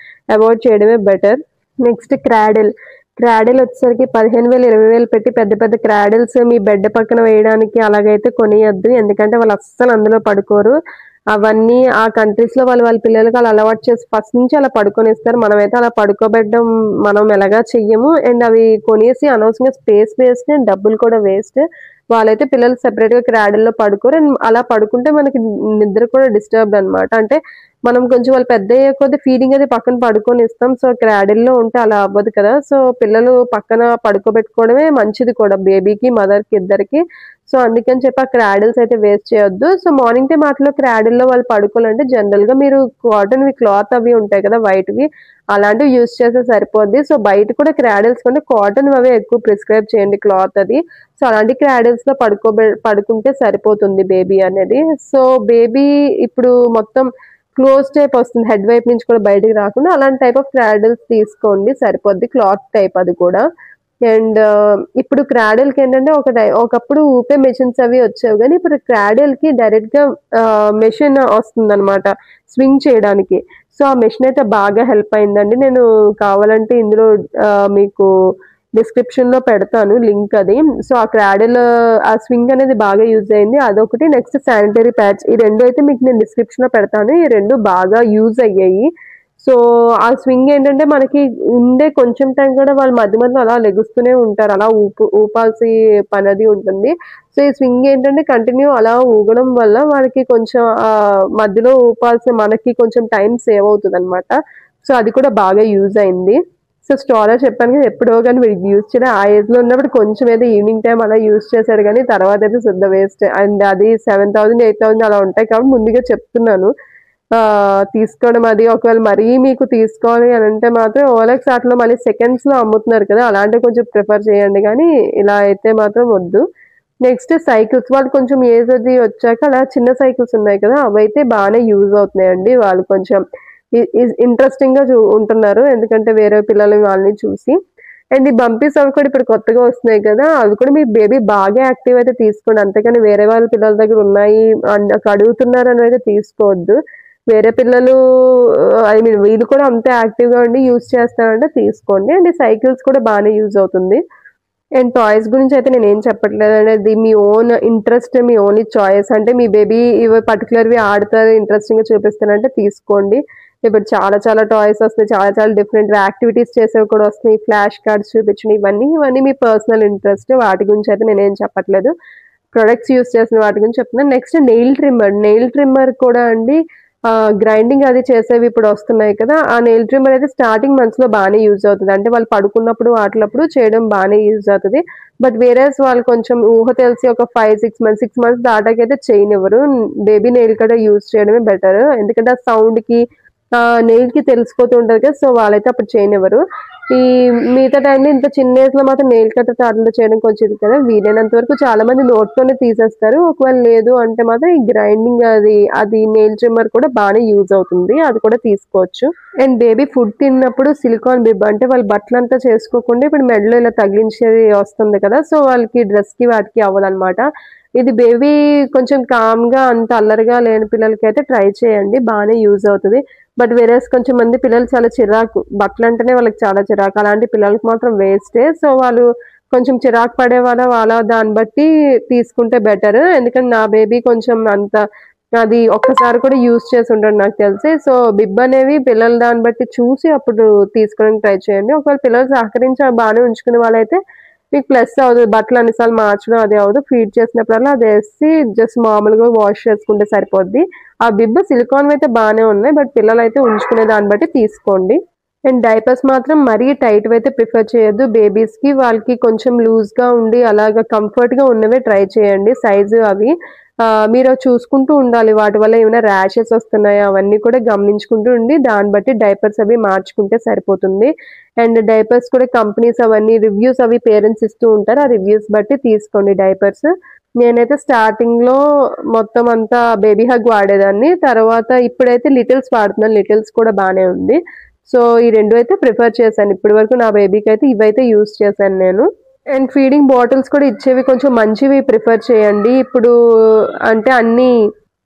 అవాయిడ్ చేయడమే బెటర్. నెక్స్ట్ క్రాడిల్ వచ్చేసరికి 15,000, 20,000 పెట్టి పెద్ద పెద్ద క్రాడిల్స్ మీ బెడ్ పక్కన వేయడానికి అలాగైతే కొనియొద్దు. ఎందుకంటే వాళ్ళు అస్సలు అందులో పడుకోరు. అవన్నీ ఆ కంట్రీస్‌లో వాళ్ళ పిల్లలకి అలా అలవాటు చేసి ఫస్ట్ నుంచి అలా పడుకోనిస్తారు. మనమైతే అలా పడుకోబెట్టడం మనం ఎలాగా చెయ్యము. అండ్ అవి కొనేసి అనవసరంగా స్పేస్ వేస్ట్ అండ్ డబ్బులు కూడా వేస్ట్. వాళ్ళైతే పిల్లలు సెపరేట్‌గా క్రాడిల్‌లో పడుకోరు. అండ్ అలా పడుకుంటే మనకి నిద్ర కూడా డిస్టర్బ్డ్ అనమాట. అంటే మనం కొంచెం వాళ్ళు పెద్దయ్యే కొద్దీ ఫీడింగ్ అది పక్కన పడుకోనిస్తాం. సో, క్రాడిల్‌లో ఉంటే అలా అవ్వదు కదా! సో, పిల్లలు పక్కన పడుకోబెట్టుకోవడమే మంచిది కూడా బేబీకి, మదర్‌కి ఇద్దరికీ. సో, అందుకని చెప్పి ఆ క్రాడిల్స్ అయితే వేస్ట్ చేయొద్దు. సో, మార్నింగ్ టైమ్ అట్లా క్రాడిల్‌లో వాళ్ళు పడుకోవాలంటే జనరల్‌గా మీరు కాటన్‌వి క్లాత్ అవి ఉంటాయి కదా! వైట్‌వి అలాంటివి యూజ్ చేస్తే సరిపోద్ది. సో, బయట కూడా క్రాడిల్స్ కంటే కాటన్‌వి అవే ఎక్కువ ప్రిస్క్రైబ్ చేయండి క్లాత్ అది. సో, అలాంటి క్రాడిల్స్‌లో పడుకుంటే సరిపోతుంది బేబీ అనేది. సో, బేబీ ఇప్పుడు మొత్తం క్లోజ్ టైప్ వస్తుంది. హెడ్ వైపు నుంచి కూడా బయటికి రాకుండా అలాంటి టైప్ ఆఫ్ క్రాడిల్స్ తీసుకోండి సరిపోద్ది. క్లాత్ టైప్ అది కూడా. అండ్ ఇప్పుడు క్రాడిల్‌కేంటంటే ఒకప్పుడు ఊపే మెషిన్స్ అవి వచ్చేవి గానీ, ఇప్పుడు క్రాడిల్‌కి డైరెక్ట్‌గా మెషిన్ వస్తుందనమాట స్వింగ్ చేయడానికి. సో, ఆ మెషిన్ అయితే బాగా హెల్ప్ అయిందండి. నేను కావాలంటే ఇందులో మీకు డిస్క్రిప్షన్‌లో పెడతాను లింక్ అది. సో, ఆ క్రాడిల్ ఆ స్వింగ్ అనేది బాగా యూజ్ అయింది. అదొకటి నెక్స్ట్ శానిటరీ ప్యాడ్స్ ఈ 2 అయితే మీకు నేను డిస్క్రిప్షన్‌లో పెడతాను. ఈ 2 బాగా యూజ్ అయ్యాయి. సో, ఆ స్వింగ్ ఏంటంటే మనకి ఉండే కొంచెం టైం కూడా వాళ్ళు మధ్య మధ్యలో అలా లెగుస్తూనే ఉంటారు. అలా ఊపాల్సి పనది ఉంటుంది. సో, ఈ స్వింగ్ ఏంటంటే కంటిన్యూ అలా ఊగడం వల్ల వాళ్ళకి కొంచెం మధ్యలో ఊపాల్సిన మనకి కొంచెం టైం సేవ్ అవుతదనమాట. సో, అది కూడా బాగా యూజ్ అయింది. సో, స్ట్రాలర్ చెప్పాను కదా! ఎప్పుడో గాని వీడికి యూజ్ చేయలే. ఆ ఏజ్‌లో ఉన్నప్పుడు కొంచెం ఏదో ఈవినింగ్ టైమ్ అలా యూజ్ చేశాడు గానీ, తర్వాతయితే శుద్ధ వేస్ట్. అండ్ అది 7,000, 8,000 అలా ఉంటాయి కాబట్టి ముందుగా చెప్తున్నాను. తీసుకోవడం అది ఒకవేళ మరీ మీకు తీసుకోవాలి అనంటే మాత్రం ఓఎల్ఎక్స్ ఆటిలో మళ్ళీ సెకండ్స్‌లో అమ్ముతున్నారు కదా! అలాంటివి కొంచెం ప్రిఫర్ చేయండి గానీ, ఇలా అయితే మాత్రం వద్దు. Next cycles. వాళ్ళు కొంచెం ఏజ్ అది వచ్చాక అలా చిన్న సైకిల్స్ ఉన్నాయి కదా! అవైతే బానే యూజ్ అవుతున్నాయండి. వాళ్ళు కొంచెం ఇంట్రెస్టింగ్‌గా ఉంటున్నారు. ఎందుకంటే వేరే పిల్లలని వాళ్ళని చూసి. అండ్ ఈ బంపీస్ అవి కూడా ఇప్పుడు కొత్తగా వస్తున్నాయి కదా! అవి కూడా మీ బేబీ బాగా యాక్టివ్ అయితే తీసుకోండి. అంతేగాని వేరే వాళ్ళ పిల్లల దగ్గర ఉన్నాయి అండ్ కడుగుతున్నారని అయితే తీసుకోవద్దు. వేరే పిల్లలు ఐ మీన్ వీళ్ళు కూడా అంతే యాక్టివ్‌గా ఉండి యూజ్ చేస్తారంటే తీసుకోండి. అండ్ ఈ సైకిల్స్ కూడా బానే యూజ్ అవుతుంది. అండ్ టాయ్స్ గురించయితే నేనేం చెప్పట్లేదండి. అది మీ ఓన్ ఇంట్రెస్ట్, మీ ఓన్లీ చాయిస్. అంటే మీ బేబీ ఇవి పర్టిక్యులర్‌వి ఆడతారు, ఇంట్రెస్టింగ్‌గా చూపిస్తానంటే తీసుకోండి. ఇప్పుడు చాలా చాలా టాయ్స్ వస్తున్నాయి. చాలా చాలా డిఫరెంట్ యాక్టివిటీస్ చేసేవి కూడా వస్తున్నాయి. ఫ్లాష్ కార్డ్స్ చూపించడం ఇవన్నీ మీ పర్సనల్ ఇంట్రెస్ట్. వాటి గురించయితే నేనేం చెప్పట్లేదు. ప్రొడక్ట్స్ యూజ్ చేసిన వాటి గురించి చెప్తున్నాను. నెక్స్ట్ నెయిల్ ట్రిమ్మర్ కూడా అండి గ్రైండింగ్ అది చేసేవి ఇప్పుడు వస్తున్నాయి కదా! ఆ నెయిల్ ట్రిమ్మర్ అయితే స్టార్టింగ్ మంత్స్‌లో బానే యూజ్ అవుతది. అంటే వాళ్ళు పడుకున్నప్పుడు వాటిలప్పుడు చేయడం బానే యూజ్ అవుతది. బట్ వేరేస్ వాళ్ళు కొంచెం ఊహ తెలిసి ఒక 6 మంత్స్ దాటాకైతే చేయనివ్వరు. బేబీ నెయిల్ కట్టర్ యూజ్ చేయడమే బెటర్. ఎందుకంటే ఆ సౌండ్‌కి నెయిల్‌కి తెలిసిపోతూ ఉంటది కదా! సో, వాళ్ళైతే అప్పుడు చేయనివ్వరు. ఈ మిగతా టైంలో ఇంత చిన్న ఏజ్‌లో మాత్రం నెయిల్ కట్టర్‌తో అట్లా చేయడం కొంచెం ఇది కదా! వీలైనంత వరకు చాలా మంది నోట్‌తోనే తీసేస్తారు. ఒకవేళ లేదు అంటే మాత్రం ఈ గ్రైండింగ్ అది నెయిల్ ట్రిమ్మర్ కూడా బానే యూజ్ అవుతుంది. అది కూడా తీసుకోవచ్చు. అండ్ బేబీ ఫుడ్ తిన్నప్పుడు సిలికాన్ బిబ్ అంటే వాళ్ళు బట్టలంతా చేసుకోకుండా ఇప్పుడు మెడలో ఇలా తగిలించేది వస్తుంది కదా! సో, వాళ్ళకి డ్రెస్‌కి వాటికి అవ్వదనమాట. ఇది బేబీ కొంచెం కామ్‌గా అంత అల్లరిగా లేని పిల్లలకైతే ట్రై చేయండి. బానే యూజ్ అవుతది. బట్ వేరేస్ కొంచెం మంది పిల్లలు చాలా చిరాకు. బట్టలంటేనే వాళ్ళకి చాలా చిరాకు. అలాంటి పిల్లలకి మాత్రం వేస్టే. సో, వాళ్ళు కొంచెం చిరాకు పడే వాళ్ళ దాన్ని బట్టి తీసుకుంటే బెటర్. ఎందుకంటే నా బేబీ కొంచెం అంత అది ఒక్కసారి కూడా యూజ్ చేసి ఉండడు నాకు తెలిసి. సో, బిబ్ అనేవి పిల్లల దాన్ని బట్టి చూసి అప్పుడు తీసుకోవడానికి ట్రై చేయండి. ఒకవేళ పిల్లలు సహకరించి బానే ఉంచుకునే వాళ్ళైతే మీకు ప్లస్ అవ్వదు. బట్టలు అన్ని సార్లు మార్చడం అది అవ్వదు. ఫీడ్ చేసినప్పుడల్లా అదేసి జస్ట్ మామూలుగా వాష్ చేసుకుంటే సరిపోద్ది. ఆ బిబ్ సిలికాన్‌వి అయితే బానే ఉన్నాయి. బట్ పిల్లలైతే ఉంచుకునే దాన్ని బట్టి తీసుకోండి. అండ్ డైపర్స్ మాత్రం మరీ టైట్‌వి అయితే ప్రిఫర్ చేయొద్దు బేబీస్‌కి. వాళ్ళకి కొంచెం లూజ్‌గా ఉండి అలాగా కంఫర్ట్‌గా ఉన్నవే ట్రై చేయండి సైజు అవి. మీరు చూసుకుంటూ ఉండాలి. వాటి వల్ల ఏమైనా ర్యాషెస్ వస్తున్నాయా అవన్నీ కూడా గమనించుకుంటూ ఉండి దాన్ని బట్టి డైపర్స్ అవి మార్చుకుంటే సరిపోతుంది. అండ్ డైపర్స్ కూడా కంపెనీస్ అవన్నీ రివ్యూస్ అవి పేరెంట్స్ ఇస్తూ ఉంటారు. ఆ రివ్యూస్ బట్టి తీసుకోండి డైపర్స్. నేనైతే స్టార్టింగ్‌లో మొత్తం అంతా బేబీ హగ్ వాడేదాన్ని. తర్వాత ఇప్పుడైతే లిటిల్స్ వాడుతున్నాను. లిటిల్స్ కూడా బానే ఉంది. సో, ఈ 2 అయితే ప్రిఫర్ చేశాను. ఇప్పటి వరకు నా బేబీకైతే ఇవైతే యూజ్ చేశాను నేను. అండ్ ఫీడింగ్ బాటిల్స్ కూడా ఇచ్చేవి కొంచెం మంచివి ప్రిఫర్ చేయండి. ఇప్పుడు అంటే అన్నీ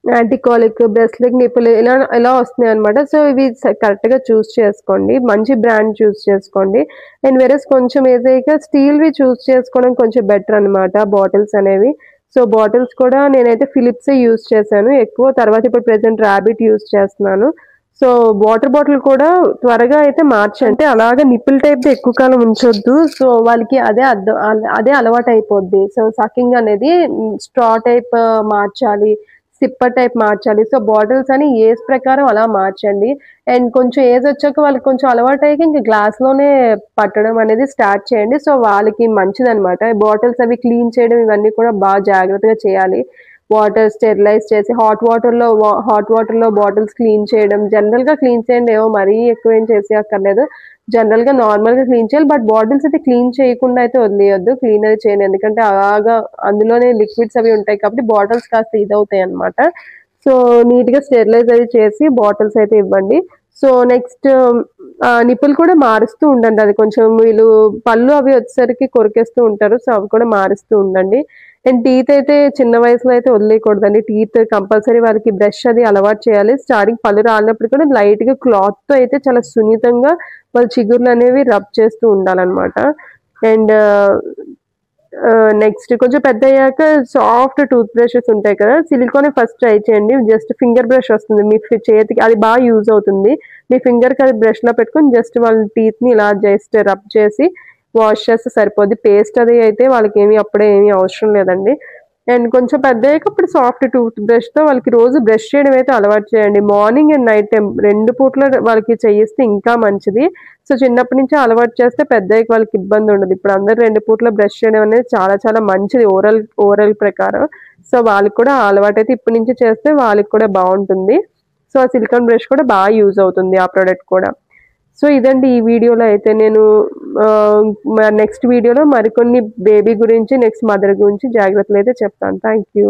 యాంటీకాలిక్, బ్రెస్ట్‌లింక్ నిప్పులు ఇలా వస్తున్నాయన్నమాట. సో, ఇవి కరెక్ట్‌గా చూజ్ చేసుకోండి. మంచి బ్రాండ్ చూజ్ చేసుకోండి. అండ్ వేరేస్ కొంచెం ఏజ్ అయ్యాక స్టీల్‌వి చూజ్ చేసుకోవడం కొంచెం బెటర్ అన్నమాట బాటిల్స్ అనేవి. సో, బాటిల్స్ కూడా నేనైతే ఫిలిప్సే యూజ్ చేశాను ఎక్కువ. తర్వాత ఇప్పుడు ప్రెజెంట్ రాబిట్ యూజ్ చేస్తున్నాను. సో, వాటర్ బాటిల్ కూడా త్వరగా అయితే మార్చండి. అలాగా నిప్పుల్ టైప్‌ది ఎక్కువ కాలం ఉంచొద్దు. సో, వాళ్ళకి అదే అలవాటయిపోద్ది. సో, సకింగ్ అనేది స్ట్రా టైప్ మార్చాలి. సిప్పర్ టైప్ మార్చాలి. సో, బాటిల్స్ అని ఏజ్ ప్రకారం అలా మార్చండి. అండ్ కొంచెం ఏజ్ వచ్చాక వాళ్ళకి కొంచెం అలవాటయ్యాక ఇంక గ్లాస్‌లోనే పట్టడం అనేది స్టార్ట్ చేయండి. సో, వాళ్ళకి మంచిదనమాట. బాటిల్స్ అవి క్లీన్ చేయడం ఇవన్నీ కూడా జాగ్రత్తగా చేయాలి. వాటర్ స్టెరిలైజ్ చేసి హాట్ వాటర్‌లో బాటిల్స్ క్లీన్ చేయడం. జనరల్‌గా క్లీన్ చేయండి. ఏవో మరీ ఎక్కువేం చేసేయక్కర్లేదు. జనరల్‌గా నార్మల్‌గా క్లీన్ చేయాలి. బట్ బాటిల్స్ అయితే క్లీన్ చేయకుండా అయితే వదిలేయొద్దు. క్లీన్ అది చేయండి. ఎందుకంటే అలాగా అందులోనే లిక్విడ్స్ అవి ఉంటాయి కాబట్టి బాటిల్స్ కాస్త ఇదవుతాయన్నమాట. సో, నీట్‌గా స్టెరిలైజ్ అది చేసి బాటిల్స్ అయితే ఇవ్వండి. సో, నెక్స్ట్ నిప్పులు కూడా మారుస్తూ ఉండండి. అది కొంచెం వీళ్ళు పళ్ళు అవి వచ్చేసరికి కొరికేస్తూ ఉంటారు. సో, అవి కూడా మారుస్తూ ఉండండి. అండ్ టీత్ అయితే చిన్న వయసులో అయితే వదిలేయకూడదండి. టీత్ కంపల్సరీ వాళ్ళకి బ్రష్ అది అలవాటు చేయాలి. స్టార్టింగ్ పళ్ళు రాలినప్పుడు కూడా లైట్‌గా క్లాత్‌తో అయితే చాలా సున్నితంగా వాళ్ళ చిగుర్లనేవి రబ్ చేస్తూ ఉండాలనమాట. అండ్ నెక్స్ట్ కొంచెం పెద్దయ్యాక సాఫ్ట్ టూత్ బ్రషెస్ ఉంటాయి కదా! సిలికానే ఫస్ట్ ట్రై చేయండి. జస్ట్ ఫింగర్ బ్రష్ వస్తుంది. మీ చేతికి అది యూజ్ అవుతుంది. మీ ఫింగర్‌కి అది బ్రష్‌లా పెట్టుకొని జస్ట్ వాళ్ళ టీత్‌ని ఇలా జస్ట్ రబ్ చేసి వాష్ చేస్తే సరిపోద్ది. పేస్ట్ అది అయితే వాళ్ళకేమి అప్పుడే ఏమి అవసరం లేదండి. అండ్ కొంచెం పెద్దయ్యాక ఇప్పుడు సాఫ్ట్ టూత్ బ్రష్‌తో వాళ్ళకి రోజు బ్రష్ చేయడం అయితే అలవాటు చేయండి. మార్నింగ్ అండ్ నైట్ టైమ్ 2 పూటలు వాళ్ళకి చేయిస్తే ఇంకా మంచిది. సో, చిన్నప్పటి నుంచే అలవాటు చేస్తే పెద్దయ్యాక వాళ్ళకి ఇబ్బందుండదు. ఇప్పుడు అందరూ 2 పూటల బ్రష్ చేయడం అనేది చాలా చాలా మంచిది ఓరల్ ప్రకారం. సో, వాళ్ళకి కూడా ఆ అలవాటైతే ఇప్పటి నుంచి చేస్తే వాళ్ళకి కూడా బావుంటుంది. సో, ఆ సిలికాన్ బ్రష్ కూడా యూజ్ అవుతుంది ఆ ప్రొడక్ట్ కూడా. సో, ఇదండి ఈ వీడియోలో అయితే నేను నెక్స్ట్ వీడియోలో మరికొన్ని బేబీ గురించి, నెక్స్ట్ మదర్ గురించి జాగ్రత్తలైతే చెప్తాను. Thank you.